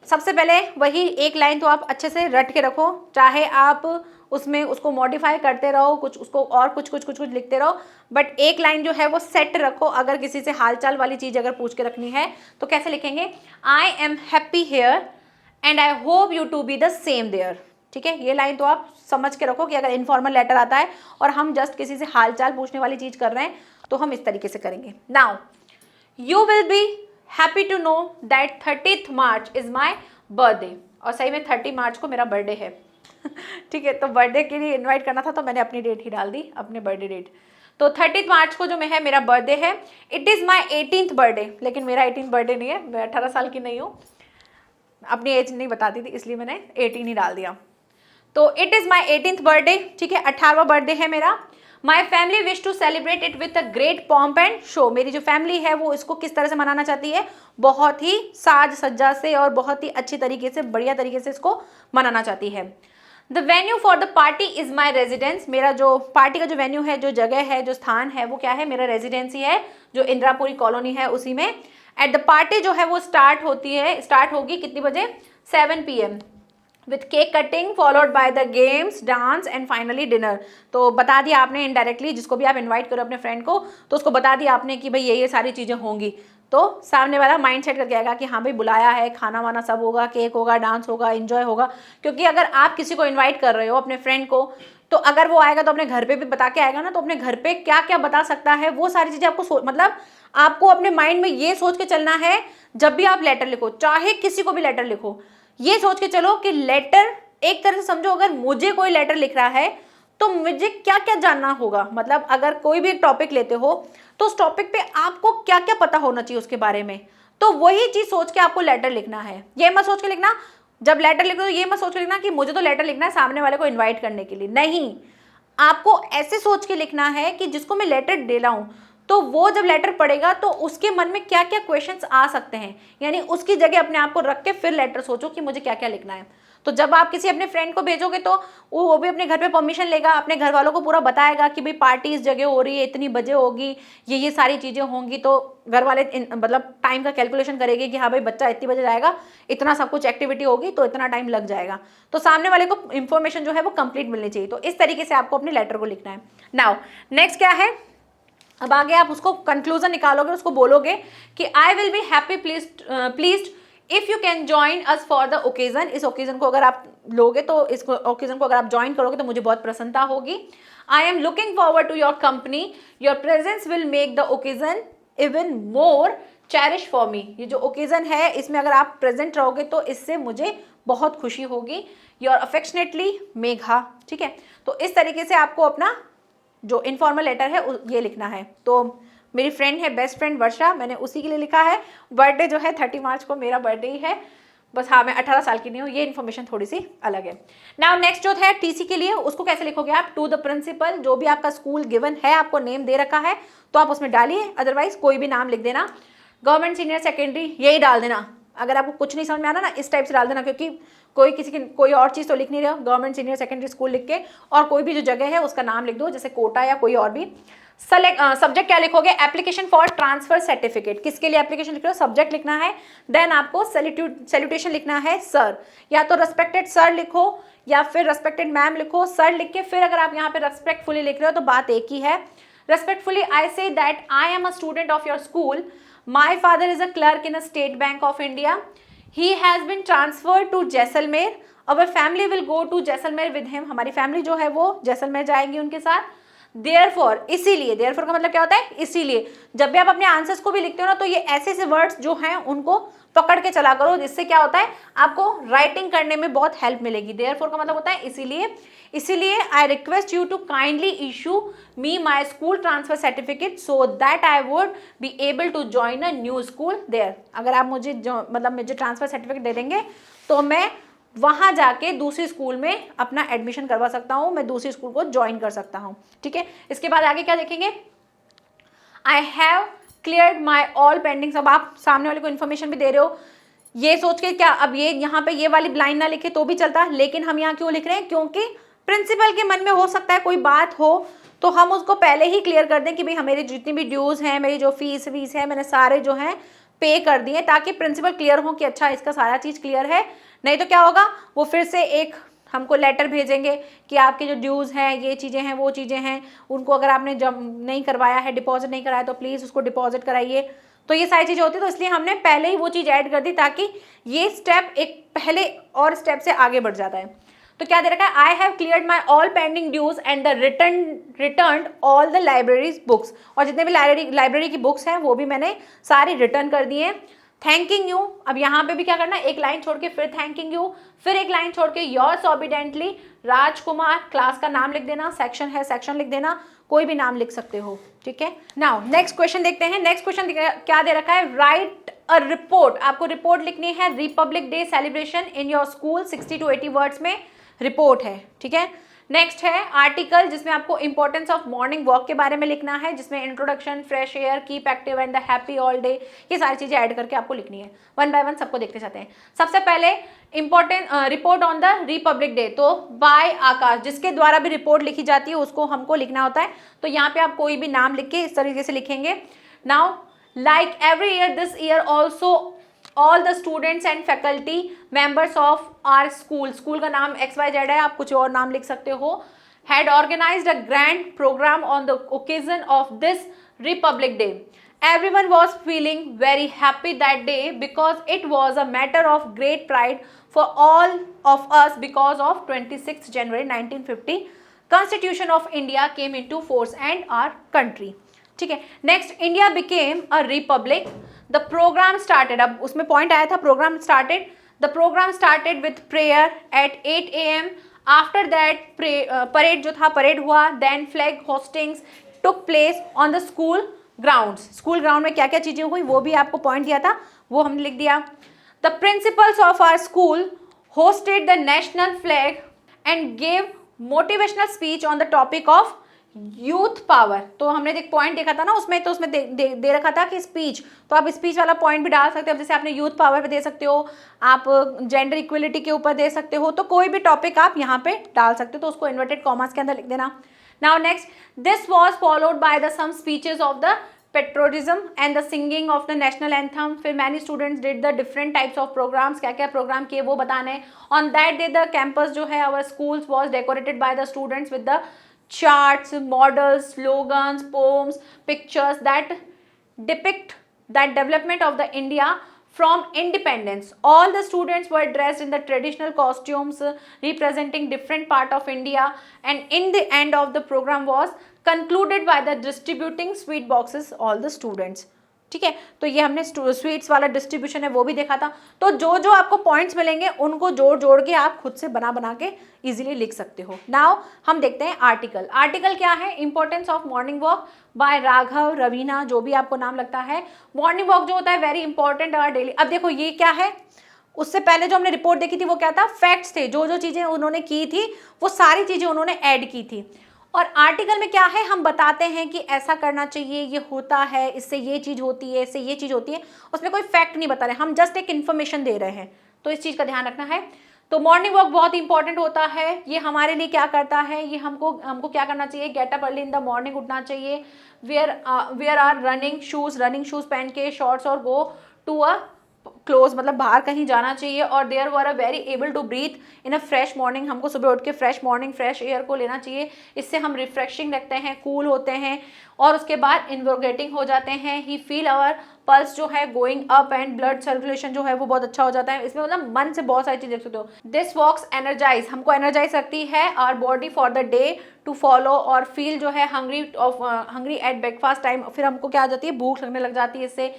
A: सबसे पहले वही एक लाइन तो आप अच्छे से रट के रखो, चाहे आप उसमें उसको मॉडिफाई करते रहो, कुछ उसको और कुछ कुछ कुछ कुछ लिखते रहो, बट एक लाइन जो है वो सेट रखो। अगर किसी से हालचाल वाली चीज़ अगर पूछ के रखनी है तो कैसे लिखेंगे, I am happy here and I hope you to be the same there, ठीक है। ये लाइन तो आप समझ के रखो कि अगर इनफॉर्मल लेटर आता है और हम जस्ट किसी से हालचाल पूछने वाली चीज़ कर रहे हैं तो हम इस तरीके से करेंगे। Now you will be happy to know that 30th March is my birthday, और सही में 30 मार्च को मेरा बर्थडे है ठीक है। तो बर्थडे के लिए इनवाइट करना था तो मैंने अपनी डेट ही डाल दी, अपने बर्थडे डेट। तो 30 मार्च को जो मैं है मेरा बर्थडे है। It is my 18th birthday, लेकिन मेरा 18th बर्थडे नहीं है, मैं 18 साल की नहीं हूँ, अपनी एज नहीं बताती थी इसलिए मैंने 18 ही डाल दिया। तो it is my 18th birthday, ठीक है, 18वां बर्थडे है मेरा। My family wish to celebrate it with a great pomp and show, मेरी जो फैमिली है वो इसको किस तरह से मनाना चाहती है, बहुत ही साज सज्जा से और बहुत ही अच्छी तरीके से, बढ़िया तरीके से इसको मनाना चाहती है। The venue for the party is my residence, मेरा जो पार्टी का जो वेन्यू है, जो जगह है, जो स्थान है वो क्या है, मेरा रेजिडेंसी है जो इंदिरापुरी कॉलोनी है उसी में। एट द पार्टी जो है वो स्टार्ट होगी कितनी बजे, 7 PM with cake cutting followed by the games, dance and finally dinner. तो बता दिया आपने इनडायरेक्टली, जिसको भी आप इनवाइट करो अपने फ्रेंड को तो उसको बता दिया आपने कि भाई ये सारी चीज़ें होंगी, तो सामने वाला माइंड सेट करके आएगा कि हाँ भाई बुलाया है, खाना वाना सब होगा, केक होगा, डांस होगा, एंजॉय होगा। क्योंकि अगर आप किसी को इन्वाइट कर रहे हो अपने फ्रेंड को, तो अगर वो आएगा तो अपने घर पे भी बता के आएगा ना, तो अपने घर पे क्या क्या बता सकता है वो सारी चीज़ें आपको मतलब आपको अपने माइंड में ये सोच के चलना है। जब भी आप लेटर लिखो, चाहे किसी को भी लेटर लिखो, ये सोच के चलो कि लेटर एक तरह से समझो, अगर मुझे कोई लेटर लिख रहा है तो मुझे क्या क्या जानना होगा। मतलब अगर कोई भी एक टॉपिक लेते हो तो उस टॉपिक पे आपको क्या क्या पता होना चाहिए उसके बारे में, तो वही चीज़ सोच के आपको लेटर लिखना है। ये मत सोच के लिखना, जब लेटर लिखो तो ये मत सोच के लिखना कि मुझे तो लेटर लिखना है सामने वाले को इन्वाइट करने के लिए, नहीं। आपको ऐसे सोच के लिखना है कि जिसको मैं लेटर दे रहा हूँ तो वो जब लेटर पढ़ेगा तो उसके मन में क्या क्या क्वेश्चंस आ सकते हैं, यानी उसकी जगह अपने आप को रख के फिर लेटर सोचो कि मुझे क्या क्या लिखना है। तो जब आप किसी अपने फ्रेंड को भेजोगे तो वो भी अपने घर पे परमिशन लेगा, अपने घर वालों को पूरा बताएगा कि भाई पार्टी इस जगह हो रही है, इतनी बजे होगी, ये सारी चीज़ें होंगी। तो घर वाले मतलब टाइम का कैलकुलेशन करेंगे कि हाँ भाई बच्चा इतनी बजे जाएगा, इतना सब कुछ एक्टिविटी होगी तो इतना टाइम लग जाएगा। तो सामने वाले को इन्फॉर्मेशन जो है वो कंप्लीट मिलनी चाहिए। तो इस तरीके से आपको अपने लेटर को लिखना है। नाउ नेक्स्ट क्या है, अब आगे आप उसको कंक्लूजन निकालोगे, उसको बोलोगे कि I will be happy pleased if you can join us for the occasion. इस ओकेजन को अगर आप लोगे तो इस ओकेजन को अगर आप ज्वाइन करोगे तो मुझे बहुत प्रसन्नता होगी। I am looking forward to your company, your presence will make the occasion even more cherish for me. ये जो ओकेजन है इसमें अगर आप प्रेजेंट रहोगे तो इससे मुझे बहुत खुशी होगी। योर अफेक्शनेटली मेघा, ठीक है। तो इस तरीके से आपको अपना जो इनफॉर्मल लेटर है ये लिखना है। तो मेरी फ्रेंड है, बेस्ट फ्रेंड वर्षा, मैंने उसी के लिए लिखा है। बर्थडे जो है 30 मार्च को मेरा बर्थडे ही है, बस हाँ मैं 18 साल की नहीं हूँ, ये इन्फॉर्मेशन थोड़ी सी अलग है। नाउ नेक्स्ट जो है टीसी के लिए, उसको कैसे लिखोगे आप, टू द प्रिंसिपल। जो भी आपका स्कूल गिवन है, आपको नेम दे रखा है तो आप उसमें डालिए, अदरवाइज कोई भी नाम लिख देना, गवर्नमेंट सीनियर सेकेंडरी यही डाल देना। अगर आपको कुछ नहीं समझ में आना ना, इस टाइप से डाल देना, क्योंकि कोई किसी की कोई और चीज़ तो लिख नहीं रहा, गवर्नमेंट सीनियर सेकेंडरी स्कूल लिख के और कोई भी जो जगह है उसका नाम लिख दो, जैसे कोटा या कोई और भी। सब्जेक्ट क्या लिखोगे, एप्लीकेशन फॉर ट्रांसफर सर्टिफिकेट, किसके लिए एप्लीकेशन लिख रहे हो, सब्जेक्ट लिखना है। देन आपको सैल्यूटेशन लिखना है सर, या तो रेस्पेक्टेड सर लिखो या फिर रेस्पेक्टेड मैम लिखो, सर लिख के फिर अगर आप यहाँ पे रेस्पेक्टफुली लिख रहे हो तो बात एक ही है। Respectfully I say that I am a student of your school, my father is a clerk in a State Bank of India, he has been transferred to Jaisalmer, our family will go to Jaisalmer with him, हमारी family जो है वो जैसलमेर जाएगी उनके साथ। Therefore, इसीलिए, therefore का मतलब क्या होता है, इसीलिए। जब भी आप अपने आंसर्स को भी लिखते हो ना, तो ये ऐसे ऐसे वर्ड्स जो हैं उनको पकड़ के चला करो, जिससे क्या होता है आपको राइटिंग करने में बहुत हेल्प मिलेगी। देयरफॉर का मतलब होता है इसीलिए। इसीलिए I request you to kindly issue me my school transfer certificate so that I would be able to join a new school there. अगर आप मुझे मुझे ट्रांसफर सर्टिफिकेट दे देंगे तो मैं वहाँ जाके दूसरी स्कूल में अपना एडमिशन करवा सकता हूँ, मैं दूसरी स्कूल को ज्वाइन कर सकता हूँ। ठीक है, इसके बाद आगे क्या देखेंगे, आई have cleared my all pendings. अब आप सामने वाले को इन्फॉर्मेशन भी दे रहे हो, ये सोच के क्या अब ये यहाँ पे ये वाली लाइन ना लिखे तो भी चलता, लेकिन हम यहाँ क्यों लिख रहे हैं, क्योंकि प्रिंसिपल के मन में हो सकता है कोई बात हो तो हम उसको पहले ही क्लियर कर दें कि भाई मेरी जितनी भी ड्यूज़ हैं, मेरी जो फीस है, मैंने सारे जो हैं पे कर दिए, ताकि प्रिंसिपल क्लियर हो कि अच्छा इसका सारा चीज़ क्लियर है। नहीं तो क्या होगा, वो फिर से एक हमको लेटर भेजेंगे कि आपके जो ड्यूज़ हैं, ये चीज़ें हैं, वो चीज़ें हैं, उनको अगर आपने जब नहीं करवाया है, डिपॉजिट नहीं कराया तो प्लीज़ उसको डिपॉजिट कराइए। तो ये सारी चीज़ें होती है, तो इसलिए हमने पहले ही वो चीज़ ऐड कर दी ताकि ये स्टेप एक पहले और स्टेप से आगे बढ़ जाता है। तो क्या दे रखा है, I have cleared my all pending dues and the return all the libraries books, और जितने भी लाइब्रेरी की बुक्स हैं वो भी मैंने सारी रिटर्न कर दी हैं। थैंकिंग यू, अब यहाँ पे भी क्या करना है, एक लाइन छोड़ के फिर थैंकिंग यू, फिर एक लाइन छोड़ के योर्स ऑबिडेंटली राजकुमार, क्लास का नाम लिख देना, सेक्शन है सेक्शन लिख देना, कोई भी नाम लिख सकते हो। ठीक है, नाउ नेक्स्ट क्वेश्चन देखते हैं। नेक्स्ट क्वेश्चन क्या दे रखा है, राइट अ रिपोर्ट, आपको रिपोर्ट लिखनी है Republic day celebration in your school, 60 to 80 words में रिपोर्ट है। ठीक है, नेक्स्ट है आर्टिकल, जिसमें आपको इंपॉर्टेंस ऑफ मॉर्निंग वॉक के बारे में लिखना है, जिसमें introduction, fresh air, keep active and the happy all day, ये सारी चीजें ऐड करके आपको लिखनी है। वन बाय वन सबको देखते जाते हैं। सबसे पहले important report on the Republic day, तो बाय आकाश, जिसके द्वारा भी रिपोर्ट लिखी जाती है उसको हमको लिखना होता है। तो यहाँ पे आप कोई भी नाम लिख के इस तरीके से लिखेंगे। Now like every year this year also all the students and faculty members of our school, school का नाम XYZ है, आप कुछ और नाम लिख सकते हो, had organised a grand programme on the occasion of this Republic Day. Everyone was feeling very happy that day because it was a matter of great pride for all of us because of 26th January 1950 Constitution of India came into force and our country। ठीक है, next India became a republic, the programme started, अब उसमें point आया था programme started, the programme started with prayer at 8 AM, after that parade जो था parade हुआ, then flag hoistings took place on the school grounds, school ground में क्या क्या चीजें हुई वो भी आपको पॉइंट दिया था, वो हमने लिख दिया। The principals of our school hoisted the national flag and gave motivational speech on the topic of youth power, तो हमने एक पॉइंट देखा था ना उसमें, तो उसमें दे रखा था कि स्पीच, तो आप स्पीच वाला पॉइंट भी डाल सकते हो। जैसे आपने यूथ पावर पे दे सकते हो, आप जेंडर इक्वलिटी के ऊपर दे सकते हो, तो कोई भी टॉपिक आप यहाँ पे डाल सकते हो, तो उसको इन्वर्टेड कॉमास के अंदर लिख देना। Now next, this was followed by the some speeches of the patriotism and the singing of the national anthem, फिर many students did the different types of programmes, क्या क्या प्रोग्राम किए वो बताने। On that day the campus जो है our schools was decorated by the students with the charts, models, slogans, poems, pictures that depict that development of the India from independence. All the students were dressed in the traditional costumes representing different part of India, and in the end of the program was concluded by the distributing sweet boxes all the students। ठीक है, तो ये हमने sweets वाला distribution है वो भी देखा था। तो जो जो आपको पॉइंट्स मिलेंगे उनको जोड़ जोड़ के आप खुद से बना के इजीली लिख सकते हो। नाउ हम देखते हैं आर्टिकल। आर्टिकल क्या है, importance of morning walk bye Raghav, Raveena, जो भी आपको नाम लगता है। मॉर्निंग वॉक जो होता है वेरी इंपॉर्टेंट आवर डेली। अब देखो ये क्या है, उससे पहले जो हमने रिपोर्ट देखी थी वो क्या था, फैक्ट्स थे, जो जो चीज़ें उन्होंने की थी वो सारी चीज़ें उन्होंने ऐड की थी। और आर्टिकल में क्या है, हम बताते हैं कि ऐसा करना चाहिए, ये होता है, इससे ये चीज़ होती है, इससे ये चीज़ होती है, उसमें कोई फैक्ट नहीं बता रहे, हम जस्ट एक इन्फॉर्मेशन दे रहे हैं, तो इस चीज़ का ध्यान रखना है। तो मॉर्निंग वॉक बहुत इंपॉर्टेंट होता है, ये हमारे लिए क्या करता है, ये हमको क्या करना चाहिए, get up early in the morning, उठना चाहिए, वेयर आर रनिंग शूज़ पहन के, शॉर्ट्स, और गो टू अ क्लोज, मतलब बाहर कहीं जाना चाहिए, और there were a very able to breathe in a fresh morning, हमको सुबह उठ के फ्रेश मॉर्निंग फ्रेश एयर को लेना चाहिए, इससे हम रिफ्रेशिंग लगते हैं, कूल होते हैं, और उसके बाद इन्वोगेटिंग हो जाते हैं, ही फील आवर पल्स जो है going up, and blood circulation जो है वो बहुत अच्छा हो जाता है, इसमें मतलब मन से बहुत सारी चीज़ देख सकते हो। दिस वॉक्स एनर्जाइज, हमको एनर्जाइज रखती है our body for the day to follow, और फील जो है हंग्री एट ब्रेकफास्ट टाइम, फिर हमको क्या आ जाती है, भूख लगने लग जाती है इससे।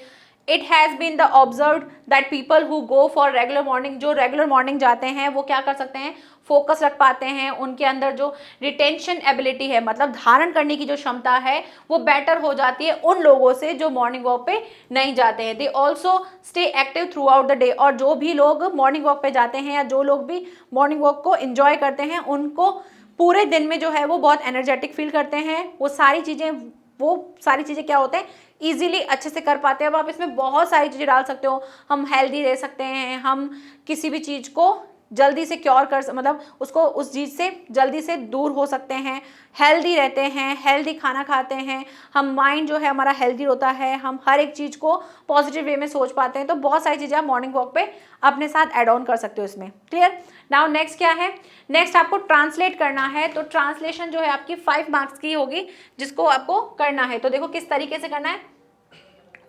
A: It has been the observed that people who go for regular morning, जो रेगुलर मॉर्निंग जाते हैं वो क्या कर सकते हैं, फोकस रख पाते हैं, उनके अंदर जो रिटेंशन एबिलिटी है, मतलब धारण करने की जो क्षमता है वो बेटर हो जाती है उन लोगों से जो मॉर्निंग वॉक पे नहीं जाते हैं। They also stay active through out the day, और जो भी लोग मॉर्निंग वॉक पे जाते हैं या जो लोग भी मॉर्निंग वॉक को इंजॉय करते हैं, उनको पूरे दिन में जो है वो बहुत एनर्जेटिक फील करते हैं, वो सारी चीज़ें क्या होते हैं, इजीली अच्छे से कर पाते हैं। अब आप इसमें बहुत सारी चीज़ें डाल सकते हो, हम हेल्दी रह सकते हैं, हम किसी भी चीज़ को जल्दी से क्योर कर, मतलब उसको उस चीज़ से जल्दी से दूर हो सकते हैं, हेल्दी रहते हैं, हेल्दी खाना खाते हैं, हम माइंड जो है हमारा हेल्दी होता है, हम हर एक चीज़ को पॉजिटिव वे में सोच पाते हैं। तो बहुत सारी चीज़ें आप मॉर्निंग वॉक पे अपने साथ ऐड ऑन कर सकते हो इसमें। क्लियर? नाउ नेक्स्ट क्या है, नेक्स्ट आपको ट्रांसलेट करना है, तो ट्रांसलेशन जो है आपकी 5 मार्क्स की होगी, जिसको आपको करना है। तो देखो किस तरीके से करना है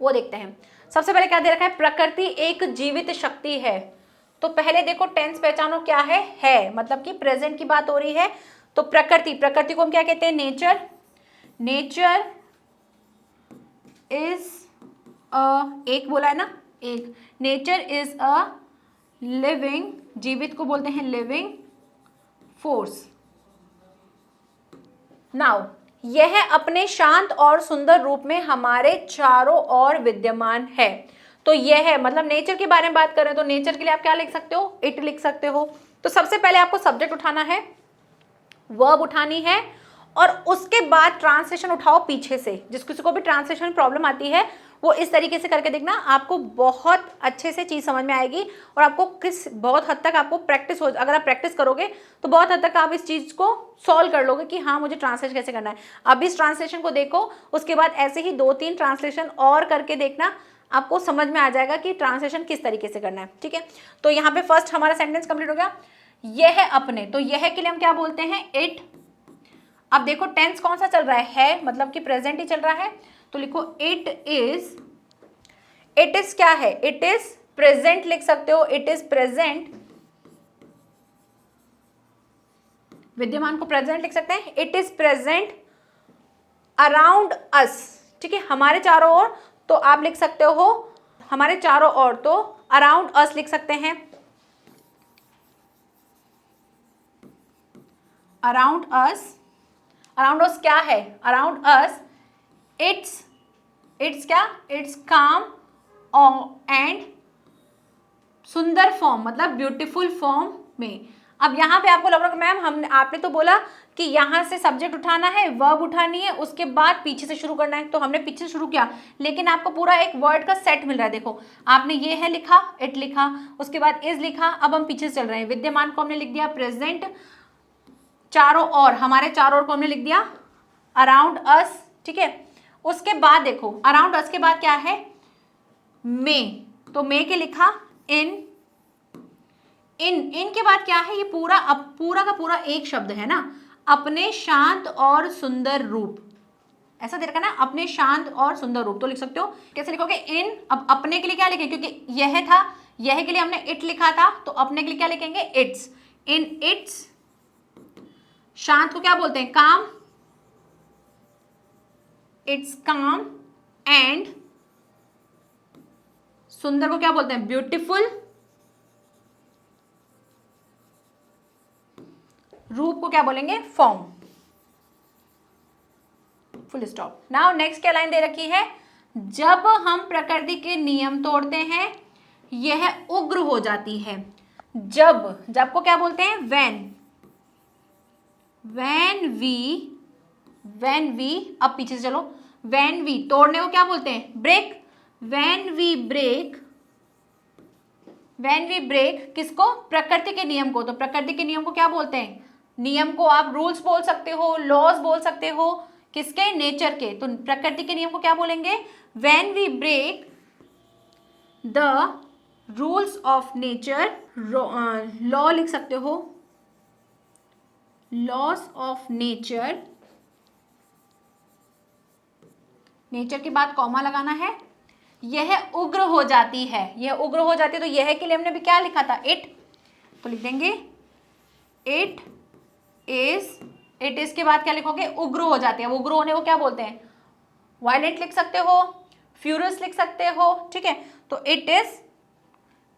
A: वो देखते हैं। सबसे पहले क्या दे रखा है, प्रकृति एक जीवित शक्ति है। तो पहले देखो टेंस पहचानो क्या है, मतलब कि प्रेजेंट की बात हो रही है। तो प्रकृति को हम क्या कहते हैं, नेचर इज एक बोला है ना, एक, नेचर इज अ लिविंग, जीवित को बोलते हैं लिविंग फोर्स। नाउ यह अपने शांत और सुंदर रूप में हमारे चारों ओर विद्यमान है। तो यह है, मतलब नेचर के बारे में बात करें तो नेचर के लिए आप क्या लिख सकते हो, इट लिख सकते हो। तो सबसे पहले आपको सब्जेक्ट उठाना है, वर्ब उठानी है, और उसके बाद ट्रांसलेशन उठाओ पीछे से। जिस किसी को भी ट्रांसलेशन में प्रॉब्लम आती है वो इस तरीके से करके देखना, आपको बहुत अच्छे से चीज़ समझ में आएगी, और आपको बहुत हद तक आपको प्रैक्टिस हो, अगर आप प्रैक्टिस करोगे तो बहुत हद तक आप इस चीज़ को सॉल्व कर लोगे कि हाँ मुझे ट्रांसलेट कैसे करना है। अब इस ट्रांसलेशन को देखो, उसके बाद ऐसे ही 2-3 ट्रांसलेशन और करके देखना, आपको समझ में आ जाएगा कि ट्रांसलेशन किस तरीके से करना है। ठीक है, तो यहाँ पे फर्स्ट हमारा सेंटेंस कंप्लीट हो गया, यह अपने। तो यह के लिए हम क्या बोलते हैं, इट। अब देखो टेंस कौन सा चल रहा है, मतलब कि प्रेजेंट ही चल रहा है, तो लिखो इट इज क्या है, इट इज प्रेजेंट लिख सकते हो, इट इज प्रेजेंट, विद्यमान को प्रेजेंट लिख सकते हैं, it is present around us. ठीक है, हमारे चारों ओर, तो आप लिख सकते हो हमारे चारों ओर, तो अराउंड अस लिख सकते हैं, अराउंड अस। अराउंड अस क्या है, अराउंड अस इट्स क्या, इट्स काम एंड सुंदर फॉर्म, मतलब ब्यूटीफुल फॉर्म में। अब यहाँ पे आपको लग रहा है मैम आपने तो बोला कि यहाँ से सब्जेक्ट उठाना है, वर्ब उठानी है, उसके बाद पीछे से शुरू करना है, तो हमने पीछे से शुरू किया, लेकिन आपको पूरा एक वर्ड का सेट मिल रहा है। देखो आपने ये है लिखा, इट लिखा, उसके बाद इज लिखा, अब हम पीछे से चल रहे हैं। विद्यमान को हमने लिख दिया प्रेजेंट, चारों ओर, हमारे चारों ओर को हमने लिख दिया अराउंड अस। ठीक है, उसके बाद देखो अराउंड अस के बाद क्या है, मे, तो मे के लिखा इन के बाद क्या है, ये पूरा का पूरा एक शब्द है ना, अपने शांत और सुंदर रूप, ऐसा दे रखा ना, अपने शांत और सुंदर रूप। तो लिख सकते हो, कैसे लिखोगे, इन। अब अपने के लिए क्या लिखेंगे, क्योंकि यह था, यह के लिए हमने इट लिखा था, तो अपने के लिए क्या लिखेंगे, इट्स, इन इट्स। शांत को क्या बोलते हैं, काम, इट्स काम, एंड सुंदर को क्या बोलते हैं, ब्यूटीफुल, रूप को क्या बोलेंगे, form. Full stop. Now next क्या लाइन दे रखी है, जब हम प्रकृति के नियम तोड़ते हैं यह उग्र हो जाती है। जब को क्या बोलते हैं, when we व्हेन वी, अब पीछे से चलो, व्हेन वी, तोड़ने को क्या बोलते हैं? Break. When we break, when we break किसको? प्रकृति के नियम को। तो प्रकृति के नियम को क्या बोलते हैं? नियम को आप रूल्स बोल सकते हो, लॉज बोल सकते हो, किसके? नेचर के। तो प्रकृति के नियम को क्या बोलेंगे? When we break the rules of nature, law लिख सकते हो, लॉज ऑफ नेचर, नेचर के बाद कॉमा लगाना है, यह उग्र हो जाती है, यह उग्र हो जाती है। तो यह के लिए हमने भी क्या लिखा था? इट, तो लिख देंगे इट इज के बाद क्या लिखोगे? उग्र हो जाती है। उग्र होने को क्या बोलते हैं? वायलेंट लिख सकते हो, फ्यूरियस लिख सकते हो, ठीक है। तो इट इज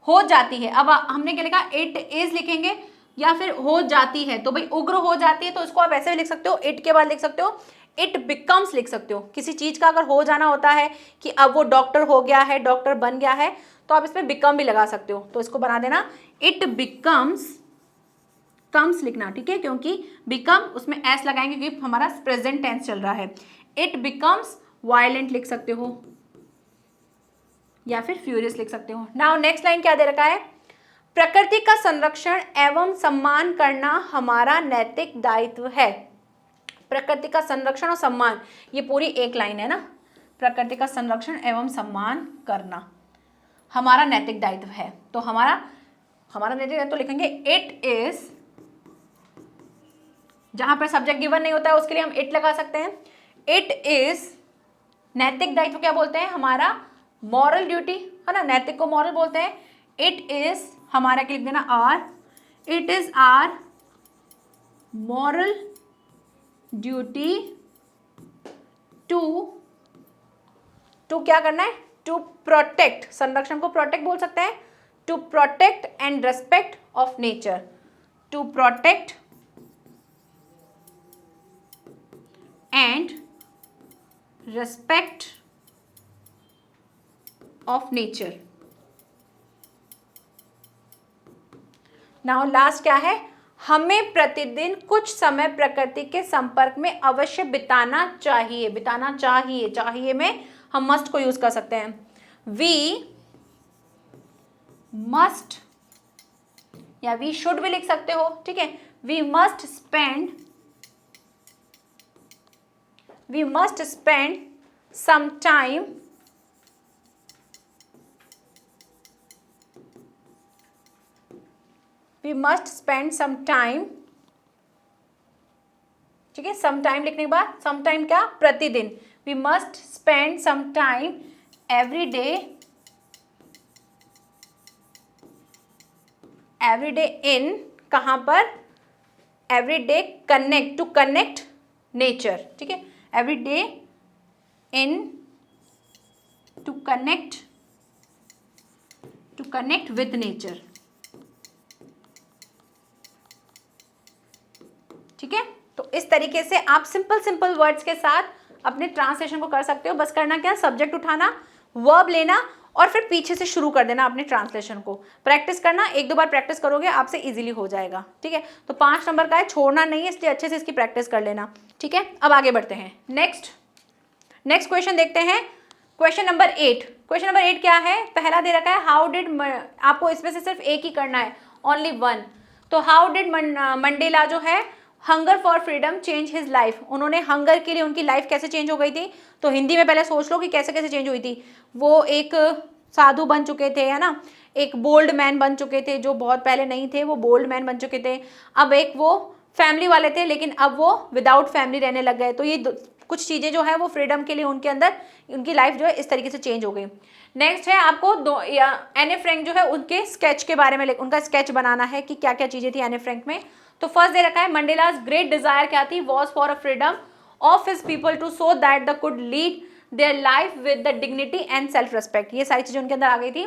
A: हो जाती है। अब हमने क्या लिखा? इट इज लिखेंगे या फिर हो जाती है। तो भाई उग्र हो जाती है तो इसको आप ऐसे भी लिख सकते हो, इट के बाद लिख सकते हो इट बिकम्स लिख सकते हो। किसी चीज का अगर हो जाना होता है कि अब वो डॉक्टर हो गया है, डॉक्टर बन गया है, तो आप इसमें बिकम भी लगा सकते हो। तो इसको बना देना इट बिकम्स, कम्स लिखना, ठीक है, क्योंकि बिकम उसमें एस लगाएंगे क्योंकि हमारा प्रेजेंट टेंस चल रहा है। इट बिकम्स वायलेंट लिख सकते हो या फिर फ्यूरियस लिख सकते हो। नाउ नेक्स्ट लाइन क्या दे रखा है? प्रकृति का संरक्षण एवं सम्मान करना हमारा नैतिक दायित्व है। प्रकृति का संरक्षण और सम्मान, ये पूरी एक लाइन है ना। प्रकृति का संरक्षण एवं सम्मान करना हमारा नैतिक दायित्व है। तो हमारा नैतिक दायित्व लिखेंगे इट इज, जहां पर सब्जेक्ट गिवन नहीं होता है उसके लिए हम इट लगा सकते हैं। इट इज, नैतिक दायित्व क्या बोलते हैं? हमारा मॉरल ड्यूटी, है ना, नैतिक को मॉरल बोलते हैं। इट इज हमारा क्या लिख देना? Our, it is our moral duty to क्या करना है? टू प्रोटेक्ट, संरक्षण को प्रोटेक्ट बोल सकते हैं, to protect and respect of nature, to protect and respect of nature. Now last क्या है? हमें प्रतिदिन कुछ समय प्रकृति के संपर्क में अवश्य बिताना चाहिए। बिताना चाहिए, चाहिए में हम मस्ट को यूज कर सकते हैं। वी मस्ट या वी शुड भी लिख सकते हो, ठीक है। We must spend some time we must spend some time, ठीक है। सम टाइम लिखने के बाद सम टाइम क्या? प्रतिदिन। we must spend some time every day in, कहाँ पर? every day connect, to connect nature, ठीक है। every day in to connect with nature, ठीक है। तो इस तरीके से आप सिंपल वर्ड्स के साथ अपने ट्रांसलेशन को कर सकते हो। बस करना क्या? सब्जेक्ट उठाना, वर्ब लेना और फिर पीछे से शुरू कर देना अपने ट्रांसलेशन को। प्रैक्टिस करना, एक दो बार प्रैक्टिस करोगे आपसे इजीली हो जाएगा, ठीक है। तो 5 नंबर का है, छोड़ना नहीं है, इसलिए अच्छे से इसकी प्रैक्टिस कर लेना, ठीक है। अब आगे बढ़ते हैं। नेक्स्ट क्वेश्चन देखते हैं। Question number 8। क्वेश्चन नंबर 8 क्या है? पहला दे रखा है हाउ डिड, आपको इसमें से सिर्फ एक ही करना है, ओनली वन। तो हाउ डिड मंडेला जो है hunger for freedom change his life, उन्होंने हंगर के लिए उनकी लाइफ कैसे चेंज हो गई थी? तो हिंदी में पहले सोच लो कि कैसे कैसे चेंज हुई थी। वो एक साधु बन चुके थे, है ना, एक बोल्ड मैन बन चुके थे, जो बहुत पहले नहीं थे वो बोल्ड मैन बन चुके थे। अब एक वो फैमिली वाले थे लेकिन अब वो विदाउट फैमिली रहने लग गए। तो ये कुछ चीज़ें जो है वो फ्रीडम के लिए उनके अंदर, उनकी लाइफ जो है इस तरीके से चेंज हो गई। नेक्स्ट है आपको एने फ्रैंक जो है उनके स्केच के बारे में, उनका स्केच बनाना है कि क्या क्या चीज़ें थी एने फ्रैंक में। तो फर्स्ट दे रखा है मंडेलाज ग्रेट डिजायर क्या थी? Was for a freedom of his people to so that the could lead their life with the dignity and self respect. ये सारी चीजें उनके अंदर आ गई थी।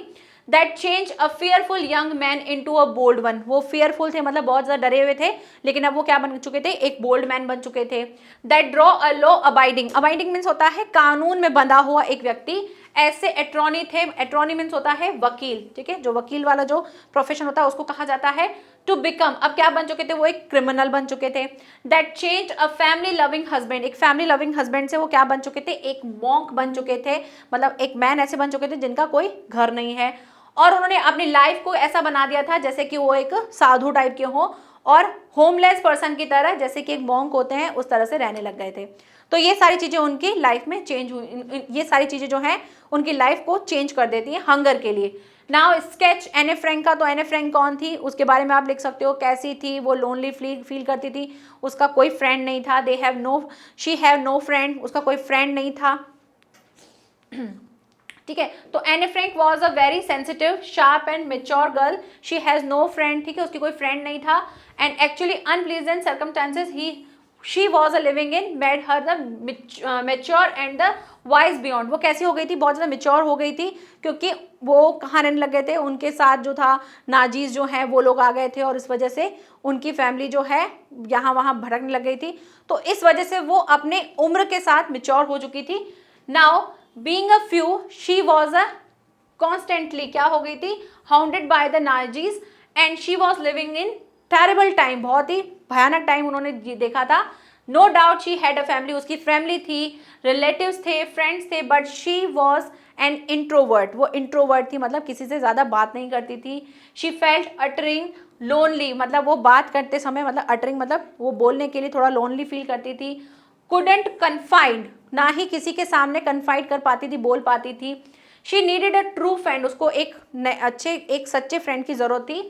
A: That change a fearful young man into a bold one, वो fearful थे मतलब बहुत ज्यादा डरे हुए थे, लेकिन अब वो क्या बन चुके थे? एक बोल्ड मैन बन चुके थे। That draw a law abiding, abiding means होता है कानून में बंधा हुआ एक व्यक्ति, ऐसे एट्रॉनी थे, एट्रॉनी मीन्स होता है वकील, ठीक है, जो वकील वाला जो प्रोफेशन होता है उसको कहा जाता है टू बिकम। अब क्या बन चुके थे, वो एक क्रिमिनल बन चुके थे। That change a family loving husband, एक फैमिली लविंग हस्बैंड से वो क्या बन चुके थे, एक मॉन्क बन चुके थे, मतलब एक मैन ऐसे बन चुके थे जिनका कोई घर नहीं है, और उन्होंने अपनी लाइफ को ऐसा बना दिया था जैसे कि वो एक साधु टाइप के हों और होमलेस पर्सन की तरह, जैसे कि एक मॉन्क होते हैं उस तरह से रहने लग गए थे। तो ये सारी चीज़ें उनकी लाइफ में चेंज हुई, ये सारी चीज़ें जो हैं उनकी लाइफ को चेंज कर देती हैं हंगर के लिए। नाउ स्केच एने फ्रैंक का, तो एने फ्रैंक कौन थी उसके बारे में आप लिख सकते हो, कैसी थी वो, लोनली फील करती थी, उसका कोई फ्रेंड नहीं था, शी हैव नो फ्रेंड, उसका कोई फ्रेंड नहीं था, ठीक है। तो Anne Frank was a very sensitive sharp and mature girl, she has no friend, ठीक है, उसकी कोई फ्रेंड नहीं था, and actually unpleasant circumstances she was a living in made her the mature and the wise beyond. वो कैसी हो गई थी, बहुत ज़्यादा मेच्योर हो गई थी, क्योंकि वो कहाँ रहने लग गए थे, उनके साथ जो था नाजीज जो हैं वो लोग आ गए थे, और इस वजह से उनकी फैमिली जो है यहाँ वहाँ भटकने लग गई थी। तो इस वजह से वो अपने उम्र के साथ मेच्योर हो चुकी थी। Now being a few she was a constantly क्या हो गई थी, hounded by the Nazis, and she was living in terrible time, बहुत ही भयानक टाइम उन्होंने देखा था। No doubt she had a family, उसकी फैमिली थी, रिलेटिव्स थे, फ्रेंड्स थे, but she was an introvert, वो इंट्रोवर्ट थी, मतलब किसी से ज़्यादा बात नहीं करती थी। शी फेल्ट अटरिंग लोनली, मतलब वो बात करते समय, मतलब अटरिंग मतलब वो बोलने के लिए थोड़ा लोनली फील करती थी। कुडेंट कन्फाइड, ना ही किसी के सामने कन्फाइड कर पाती थी, बोल पाती थी। She needed a true friend, उसको एक सच्चे फ्रेंड की ज़रूरत थी।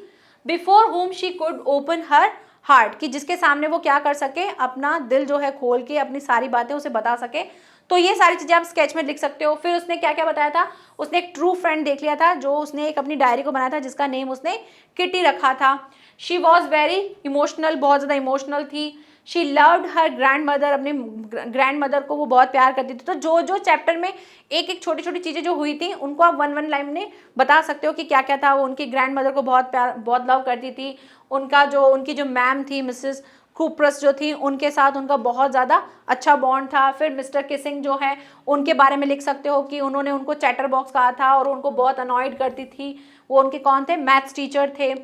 A: Before home she could open her heart, कि जिसके सामने वो क्या कर सके, अपना दिल जो है खोल के अपनी सारी बातें उसे बता सके। तो ये सारी चीज़ें आप स्केच में लिख सकते हो। फिर उसने क्या क्या बताया था, उसने एक ट्रू फ्रेंड देख लिया था, जो उसने एक अपनी डायरी को बनाया था जिसका नेम उसने किटी रखा था। शी वॉज वेरी इमोशनल, बहुत ज़्यादा इमोशनल थी। She loved her grand mother, अपने ग्रैंड मदर को वो बहुत प्यार करती थी। तो जो जो चैप्टर में एक एक छोटी छोटी चीज़ें जो हुई थी उनको आप वन लाइन में बता सकते हो कि क्या क्या था। वो उनकी ग्रैंड मदर को बहुत प्यार, बहुत लव करती थी। उनकी जो मैम थी मिसेस कूप्रस जो थी, उनके साथ उनका बहुत ज़्यादा अच्छा बॉन्ड था। फिर मिस्टर किसिंग जो है उनके बारे में लिख सकते हो कि उन्होंने उनको चैटर बॉक्स कहा था और उनको बहुत अनॉयड करती थी। वो उनके कौन थे, मैथ्स टीचर थे,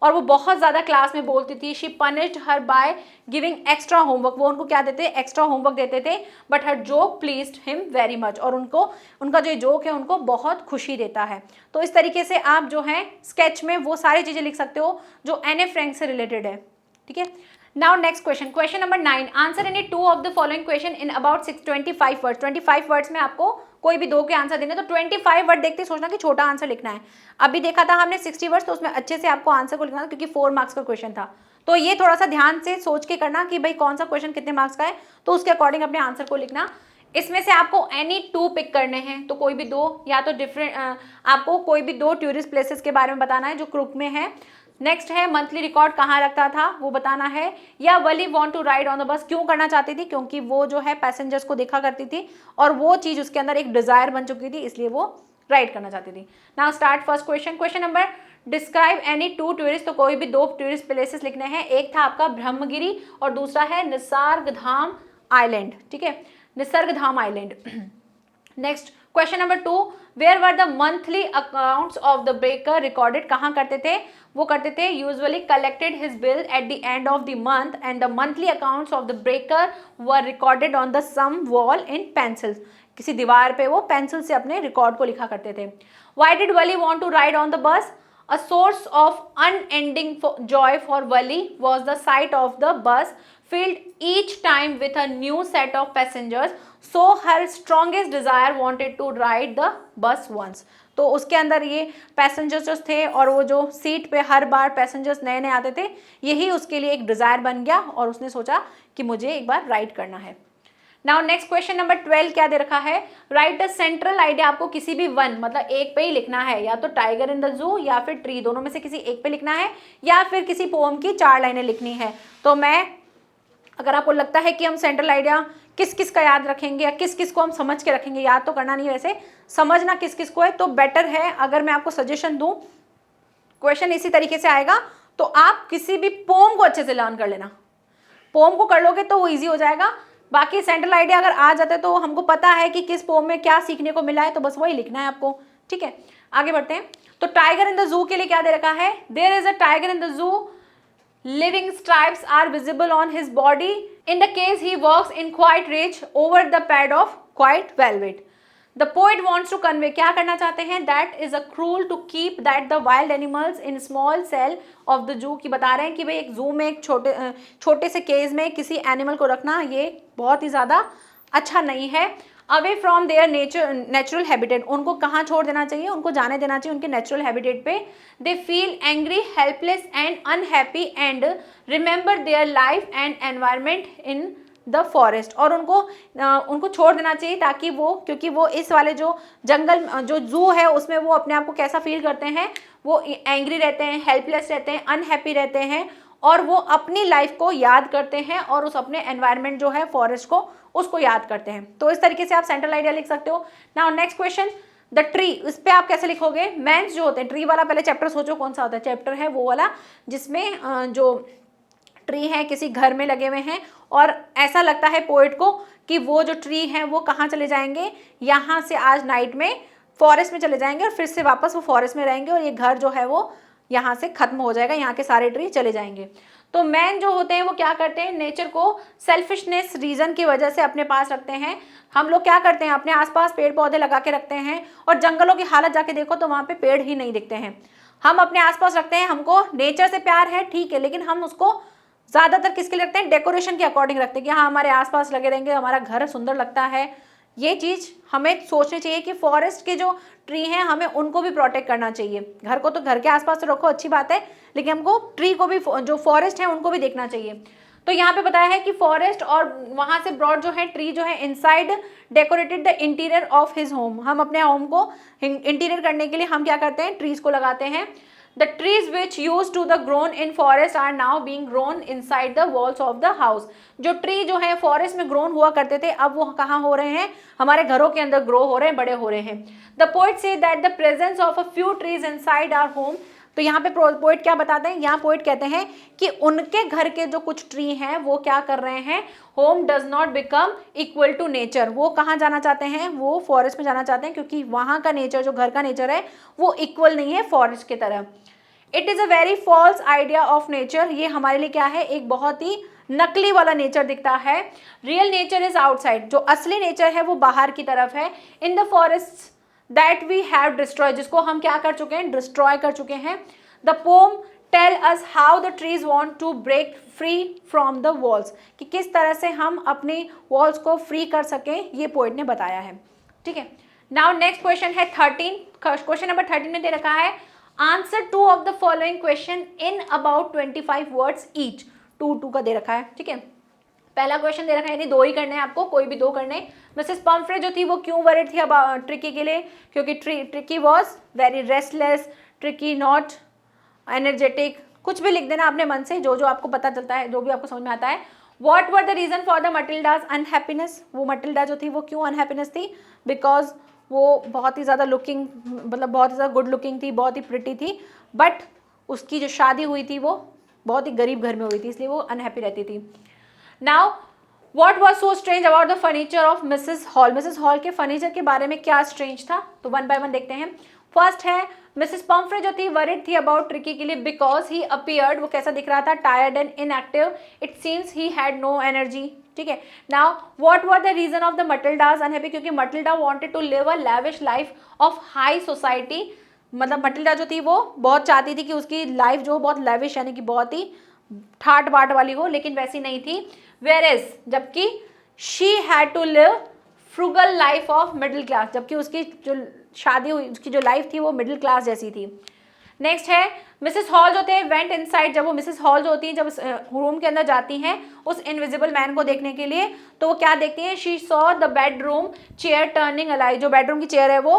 A: और वो बहुत ज़्यादा क्लास में बोलती थी। She punished her by giving extra homework, वो उनको क्या देते, एक्स्ट्रा होमवर्क देते थे। But her joke pleased him very much, और उनका जो जोक है उनको बहुत खुशी देता है। तो इस तरीके से आप जो है स्केच में वो सारी चीज़ें लिख सकते हो जो एने फ्रैंक से रिलेटेड है, ठीक है। Now next question number 9, answer any 2 of the following question in about 25 words. 25 words में आपको कोई भी 2 के आंसर देने, तो 25 वर्ड देखते सोचना कि छोटा आंसर लिखना है। अभी देखा था हमने 60 वर्ड्स, तो उसमें अच्छे से आपको आंसर को लिखना था क्योंकि 4 मार्क्स का क्वेश्चन था। तो ये थोड़ा सा ध्यान से सोच के करना कि भाई कौन सा क्वेश्चन कितने मार्क्स का है, तो उसके अकॉर्डिंग अपने आंसर को लिखना। इसमें से आपको एनी 2 पिक करने हैं, तो कोई भी 2, या तो आपको कोई भी 2 टूरिस्ट प्लेसेस के बारे में बताना है जो क्रुक में है। नेक्स्ट है मंथली रिकॉर्ड कहाँ रखता था वो बताना है, या Valli want to ride on the bus, क्यों करना चाहती थी, क्योंकि वो जो है पैसेंजर्स को देखा करती थी और वो चीज़ उसके अंदर एक डिज़ायर बन चुकी थी, इसलिए वो राइड करना चाहती थी। Now start first question number, describe any 2 tourist, तो कोई भी 2 टूरिस्ट प्लेसेस लिखने हैं। एक था आपका ब्रह्मगिरी और दूसरा है निसर्गधाम आइलैंड, ठीक है, Nisargadham island. Next question number 2, where were the monthly accounts of the breaker recorded, कहाँ करते थे, वो करते थे usually collected his bill at the end of the month and the monthly accounts of the breaker were recorded on the some wall in pencils, किसी दीवार पे वो पेंसिल से अपने रिकॉर्ड को लिखा करते थे। Why did Valli want to ride on the bus, a source of unending joy for Valli was the sight of the bus filled each time with a new set of passengers, so her strongest desire wanted to ride the bus once। तो उसके अंदर ये passengers जो थे और वो जो seat पे हर बार पैसेंजर्स नए नए आते थे, यही उसके लिए एक डिज़ायर बन गया और उसने सोचा कि मुझे एक बार राइड करना है। नाउ नेक्स्ट क्वेश्चन नंबर 12 क्या दे रखा है, राइट अ सेंट्रल आइडिया, आपको किसी भी वन मतलब एक पे ही लिखना है, या तो टाइगर इन द जू या फिर ट्री, दोनों में से किसी एक पे लिखना है, या फिर किसी पोम की 4 लाइनें लिखनी है। तो मैं, अगर आपको लगता है कि हम सेंट्रल आइडिया किस किस का याद रखेंगे या किस किस को हम समझ के रखेंगे, याद तो करना नहीं है वैसे, समझना किस किस को है, तो बेटर है अगर मैं आपको सजेशन दूं, क्वेश्चन इसी तरीके से आएगा तो आप किसी भी पोम को अच्छे से लर्न कर लेना। पोम को कर लोगे तो वो ईजी हो जाएगा, बाकी सेंट्रल आइडिया अगर आ जाता है तो हमको पता है कि किस पोम में क्या सीखने को मिला है, तो बस वही लिखना है आपको, ठीक है। आगे बढ़ते हैं। तो टाइगर इन द जू के लिए क्या दे रखा है, there is a tiger in the zoo, living stripes are visible on his body, in the case he walks in quiet rage over the pad of quiet velvet. The poet wants to convey, क्या करना चाहते हैं, that is a cruel to keep that the wild animals in small cell of the zoo, की बता रहे हैं कि भाई एक जू में एक छोटे से केज में किसी एनिमल को रखना ये बहुत ही ज़्यादा अच्छा नहीं है। Away from there natural habitat, उनको कहाँ छोड़ देना चाहिए, उनको जाने देना चाहिए उनके नेचुरल हैबिटेट पे। They feel angry, helpless and unhappy and remember their life and environment in the forest, और उनको छोड़ देना चाहिए ताकि वो, क्योंकि वो इस वाले जो जंगल जो जू है उसमें वो अपने आप को कैसा फील करते हैं, वो एंग्री रहते हैं, हेल्पलेस रहते हैं, अनहैप्पी रहते हैं, और वो अपनी लाइफ को याद करते हैं और उस अपने एनवायरनमेंट जो है फॉरेस्ट को उसको याद करते हैं। तो इस तरीके से आप सेंट्रल आइडिया लिख सकते हो। Now next question, the tree, इस पे आप कैसे लिखोगे, मैंस जो होते हैं, ट्री वाला पहले चैप्टर सोचो कौन सा होता है, चैप्टर है वो वाला जिसमें जो ट्री है किसी घर में लगे हुए हैं और ऐसा लगता है पोएट को कि वो जो ट्री है वो कहाँ चले जाएंगे, यहाँ से आज नाइट में फॉरेस्ट में चले जाएंगे और फिर से वापस वो फॉरेस्ट में रहेंगे और ये घर जो है वो यहाँ से खत्म हो जाएगा, यहाँ के सारे ट्री चले जाएंगे। तो मैन जो होते हैं वो क्या करते हैं, नेचर को सेल्फिशनेस रीजन की वजह से अपने पास रखते हैं। हम लोग क्या करते हैं, अपने आसपास पेड़ पौधे लगा के रखते हैं और जंगलों की हालत जाके देखो तो वहाँ पे पेड़ ही नहीं दिखते हैं। हम अपने आसपास रखते हैं, हमको नेचर से प्यार है ठीक है, लेकिन हम उसको ज़्यादातर किसके लिए रखते हैं, डेकोरेशन के अकॉर्डिंग रखते हैं कि हाँ हमारे आसपास लगे रहेंगे, हमारा घर सुंदर लगता है। ये चीज़ हमें सोचनी चाहिए कि फॉरेस्ट के जो ट्री हैं हमें उनको भी प्रोटेक्ट करना चाहिए। घर को तो घर के आसपास तो रखो अच्छी बात है, लेकिन हमको ट्री को भी, जो फॉरेस्ट है उनको भी देखना चाहिए। तो यहाँ पे बताया है कि फॉरेस्ट और वहाँ से ब्रॉड जो है ट्री जो है inside decorated the interior of his home, हम अपने होम को इंटीरियर करने के लिए हम क्या करते हैं, ट्रीज को लगाते हैं। The trees which used to the grown in forest are now being grown inside the walls of the house. जो ट्री जो है फॉरेस्ट में ग्रोन हुआ करते थे अब वो कहाँ हो रहे हैं, हमारे घरों के अंदर ग्रो हो रहे हैं, बड़े हो रहे हैं। The poet say that the presence of a few trees inside our home, तो यहाँ पे पोइट क्या बताते हैं, यहाँ पोइट कहते हैं कि उनके घर के जो कुछ ट्री हैं वो क्या कर रहे हैं, home does not become equal to nature, वो कहाँ जाना चाहते हैं, वो फॉरेस्ट में जाना चाहते हैं क्योंकि वहाँ का नेचर जो घर का नेचर है वो इक्वल नहीं है फॉरेस्ट की तरह। It is a very false idea of nature, ये हमारे लिए क्या है, एक बहुत ही नकली वाला नेचर दिखता है। रियल नेचर इज आउटसाइड, जो असली नेचर है वो बाहर की तरफ है। In the forest that we have destroy, जिसको हम क्या कर चुके हैं, डिस्ट्रॉय कर चुके हैं। The poem tell us how the trees want to break free from the walls, कि किस तरह से हम अपनी वॉल्स को फ्री कर सकें, ये पोइट ने बताया है। ठीक है, नाउ नेक्स्ट क्वेश्चन है 13, क्वेश्चन नंबर 13 में दे रखा है answer 2 of the following question in about 25 words each, 2 का दे रखा है। ठीक है, पहला क्वेश्चन दे रखा है, यानी 2 ही करने हैं आपको, कोई भी 2 करने। मिसेस पम्फ्रे जो थी वो क्यों वरिड थी अब ट्रिकी के लिए, क्योंकि tricky was very restless, tricky not energetic, कुछ भी लिख देना अपने मन से, जो जो आपको पता चलता है, जो भी आपको समझ में आता है। What were the reason for the Matilda's unhappiness, वो मटिल्डा जो थी वो क्यों अनहैप्पीनेस थी, बिकॉज वो बहुत ही ज़्यादा लुकिंग, मतलब बहुत ही ज़्यादा गुड लुकिंग थी, बहुत ही प्रिटी थी, बट उसकी जो शादी हुई थी वो बहुत ही गरीब घर में हुई थी, इसलिए वो अनहैप्पी रहती थी। Now what was so strange about the furniture of Mrs hall, Mrs hall के फर्नीचर के बारे में क्या स्ट्रेंज था, तो 1 बाय 1 देखते हैं। फर्स्ट है मिसेस पम्फ्रे जो थी वरिड थी अबाउट ट्रिकी के लिए बिकॉज ही अपीयर्ड, वो कैसा दिख रहा था, tired and inactive, it seems he had no energy. ठीक है, now what were the reason of the Matilda's unhappy, क्योंकि Matilda wanted to live a lavish life of high society, मतलब Matilda जो थी वो बहुत चाहती थी कि उसकी लाइफ जो बहुत लैविश यानी कि बहुत ही ठाट बाट वाली हो, लेकिन वैसी नहीं थी। वेयरएज, जबकि she had to live frugal life of middle class, जबकि उसकी जो शादी हुई उसकी जो लाइफ थी वो मिडिल क्लास जैसी थी। नेक्स्ट है मिसेस हॉल जो थे वेंट इनसाइड, जब वो मिसेस हॉल जो होती हैं जब रूम के अंदर जाती हैं उस इनविजिबल मैन को देखने के लिए, तो वो क्या देखती हैं, she saw the bedroom chair turning alive, जो बेडरूम की चेयर है वो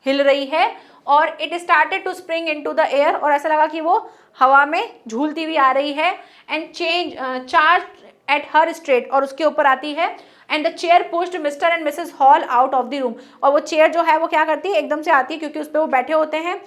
A: हिल रही है और it started to spring into the air, और ऐसा लगा कि वो हवा में झूलती हुई आ रही है। And charge at her straight, और उसके ऊपर आती है। And the chair pushed mister and Mrs hall out of the room, और वो चेयर जो है वो क्या करती है, एकदम से आती है क्योंकि उस पर वो बैठे होते हैं,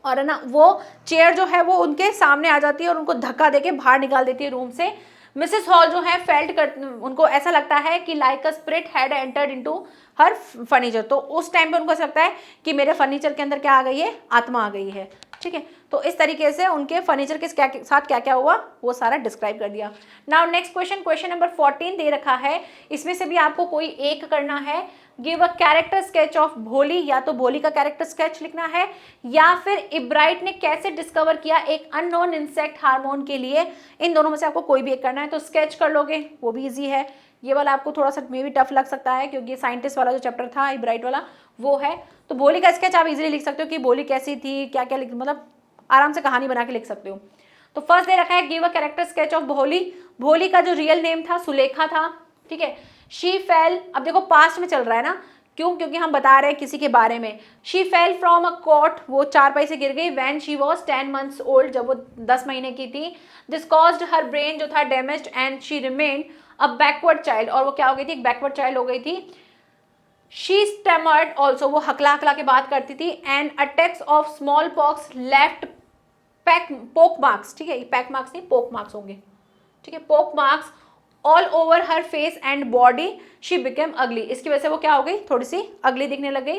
A: और है ना वो चेयर जो है वो उनके सामने आ जाती है और उनको धक्का देके बाहर निकाल देती है रूम से। मिसेस हॉल जो है फेल्ट कर, उनको ऐसा लगता है कि like a spirit had entered into her furniture. तो उस टाइम पे उनको ऐसा लगता है कि मेरे फर्नीचर के अंदर क्या आ गई है, आत्मा आ गई है। ठीक है, तो इस तरीके से उनके फर्नीचर के साथ क्या क्या हुआ वो सारा डिस्क्राइब कर दिया। Now next question, question number 14 दे रखा है, इसमें से भी आपको कोई एक करना है। Give a character sketch of भोली, या तो भोली का कैरेक्टर स्केच लिखना है, या फिर इब्राइट ने कैसे डिस्कवर किया एक अननोन इंसेक्ट हार्मोन के लिए। इन दोनों में से आपको कोई भी एक करना है, तो स्केच कर लोगे, वो भी इजी है। ये वाला आपको थोड़ा सा मे भी टफ लग सकता है, क्योंकि साइंटिस्ट वाला जो चैप्टर था इब्राइट वाला वो है। तो भोली का स्केच आप इजीली लिख सकते हो कि भोली कैसी थी, क्या क्या मतलब आराम से कहानी बना के लिख सकते हो। तो फर्स्ट दे रखा है give a character sketch of भोली। भोली का जो रियल नेम था सुलेखा था। ठीक है, शी फेल, अब देखो पास्ट में चल रहा है ना, क्यों, क्योंकि हम बता रहे हैं किसी के बारे में। She fell from a cot, वो चारपाई से गिर गई। When she was 10 months old, जब वो 10 महीने की थी। दिस कॉज्ड हर ब्रेन जो था damaged and she remained a backward child, और वो क्या हो गई थी, एक बैकवर्ड चाइल्ड हो गई थी। शी स्टैमर्ड ऑल्सो, वो हकला हकला के बात करती थी। And attacks of small pox left पोक मार्क्स, ठीक है, पैक मार्क्स नहीं पोक मार्क्स होंगे, ठीक है, पोक marks all over her face and body. She became अगली, इसकी वजह से वो क्या हो गई, थोड़ी सी अगली दिखने लग गई।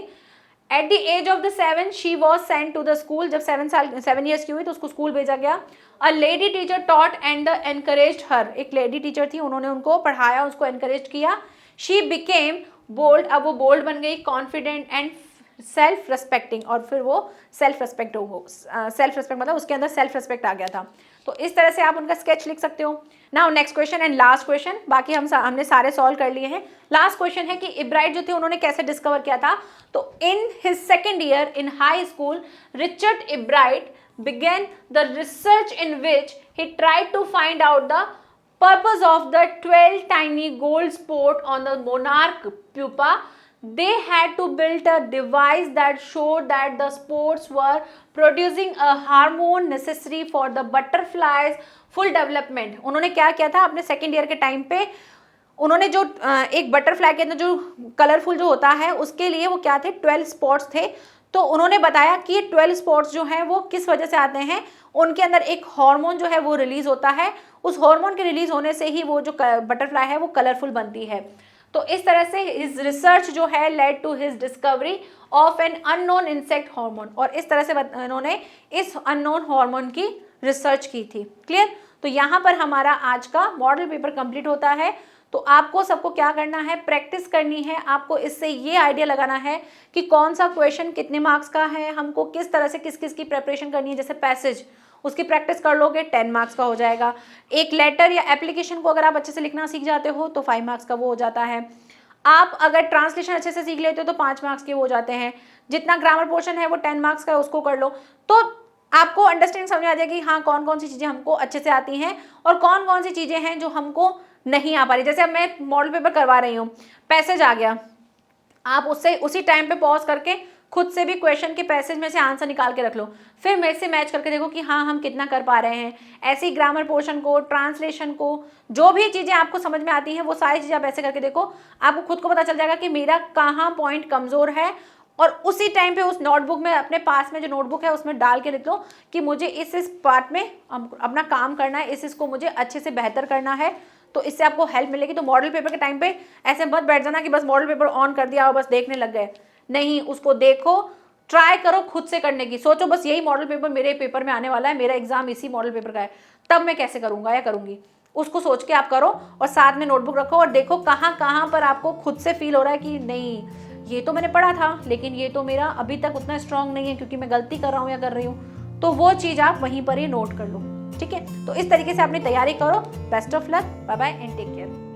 A: At the age of the 7 she was sent to the school, जब 7 years की हुई तो उसको स्कूल भेजा गया। A lady teacher taught and encouraged her, एक लेडी टीचर थी, उन्होंने उनको पढ़ाया, उसको एनकरेज किया। शी बिकेम बोल्ड, अब वो बोल्ड बन गई, कॉन्फिडेंट एंड सेल्फ रेस्पेक्टिंग, और फिर वो सेल्फ रेस्पेक्ट मतलब उसके अंदर सेल्फ रेस्पेक्ट आ गया था। तो इस तरह से आप उनका स्केच लिख सकते हो। Now next question and last question, बाकी हमने सारे सॉल्व कर लिए हैं। लास्ट क्वेश्चन है कि इब्राइट जो थे उन्होंने कैसे डिस्कवर किया था। तो in his second year in high school Richard Ebright began the research in which he tried to find out the purpose of the 12 tiny gold spots on the monarch pupa. They had to build a device that showed that the spots were producing a hormone necessary for the butterfly's full development. उन्होंने क्या किया था अपने second year के time पे, उन्होंने जो एक बटरफ्लाई के अंदर जो कलरफुल जो होता है उसके लिए वो क्या थे, 12 स्पॉट्स थे। तो उन्होंने बताया कि ये 12 स्पॉट्स जो हैं वो किस वजह से आते हैं, उनके अंदर एक हार्मोन जो है वो रिलीज होता है, उस हार्मोन के रिलीज होने से ही वो जो बटरफ्लाई है वो कलरफुल बनती है। तो इस तरह से हिज रिसर्च जो है led to his discovery of an unknown insect hormone, और इस तरह से उन्होंने इस अननोन हार्मोन की रिसर्च की थी। क्लियर, तो यहाँ पर हमारा आज का मॉडल पेपर कंप्लीट होता है। तो आपको सबको क्या करना है, प्रैक्टिस करनी है, आपको इससे ये आइडिया लगाना है कि कौन सा क्वेश्चन कितने मार्क्स का है, हमको किस तरह से किस किस की प्रेपरेशन करनी है। जैसे पैसेज, उसकी प्रैक्टिस कर लोगे 10 मार्क्स का हो जाएगा। एक लेटर या एप्लीकेशन को अगर आप अच्छे से लिखना सीख जाते हो तो 5 मार्क्स का वो हो जाता है। आप अगर ट्रांसलेशन अच्छे से सीख लेते हो तो 5 मार्क्स के वो हो जाते हैं। जितना ग्रामर पोर्शन है वो 10 मार्क्स का है, उसको कर लो। तो आपको अंडरस्टैंडिंग समझ आ जाएगी कि हाँ कौन कौन सी चीज़ें हमको अच्छे से आती हैं और कौन कौन सी चीज़ें हैं जो हमको नहीं आ पा रही। जैसे अब मैं मॉडल पेपर करवा रही हूँ, पैसेज आ गया, आप उससे उसी टाइम पे पॉज करके खुद से भी क्वेश्चन के पैसेज में से आंसर निकाल के रख लो, फिर मेरे से मैच करके देखो कि हाँ हम कितना कर पा रहे हैं। ऐसे ही ग्रामर पोर्शन को, ट्रांसलेशन को, जो भी चीज़ें आपको समझ में आती हैं वो सारी चीज़ें आप ऐसे करके देखो, आपको खुद को पता चल जाएगा कि मेरा कहाँ पॉइंट कमज़ोर है। और उसी टाइम पे उस नोटबुक में, अपने पास में जो नोटबुक है उसमें डाल के लिख लो कि मुझे इस पार्ट में अपना काम करना है, इसको मुझे अच्छे से बेहतर करना है। तो इससे आपको हेल्प मिलेगी। तो मॉडल पेपर के टाइम पे ऐसे मत बैठ जाना कि बस मॉडल पेपर ऑन कर दिया और बस देखने लग गए, नहीं, उसको देखो, ट्राई करो खुद से करने की। सोचो बस यही मॉडल पेपर मेरे पेपर में आने वाला है, मेरा एग्जाम इसी मॉडल पेपर का है, तब मैं कैसे करूँगा या करूँगी, उसको सोच के आप करो और साथ में नोटबुक रखो और देखो कहाँ कहाँ पर आपको खुद से फील हो रहा है कि नहीं ये तो मैंने पढ़ा था लेकिन ये तो मेरा अभी तक उतना स्ट्रांग नहीं है क्योंकि मैं गलती कर रहा हूँ या कर रही हूँ। तो वो चीज़ आप वहीं पर ही नोट कर लो, ठीक है। तो इस तरीके से अपनी तैयारी करो। Best of luck, bye bye and take care.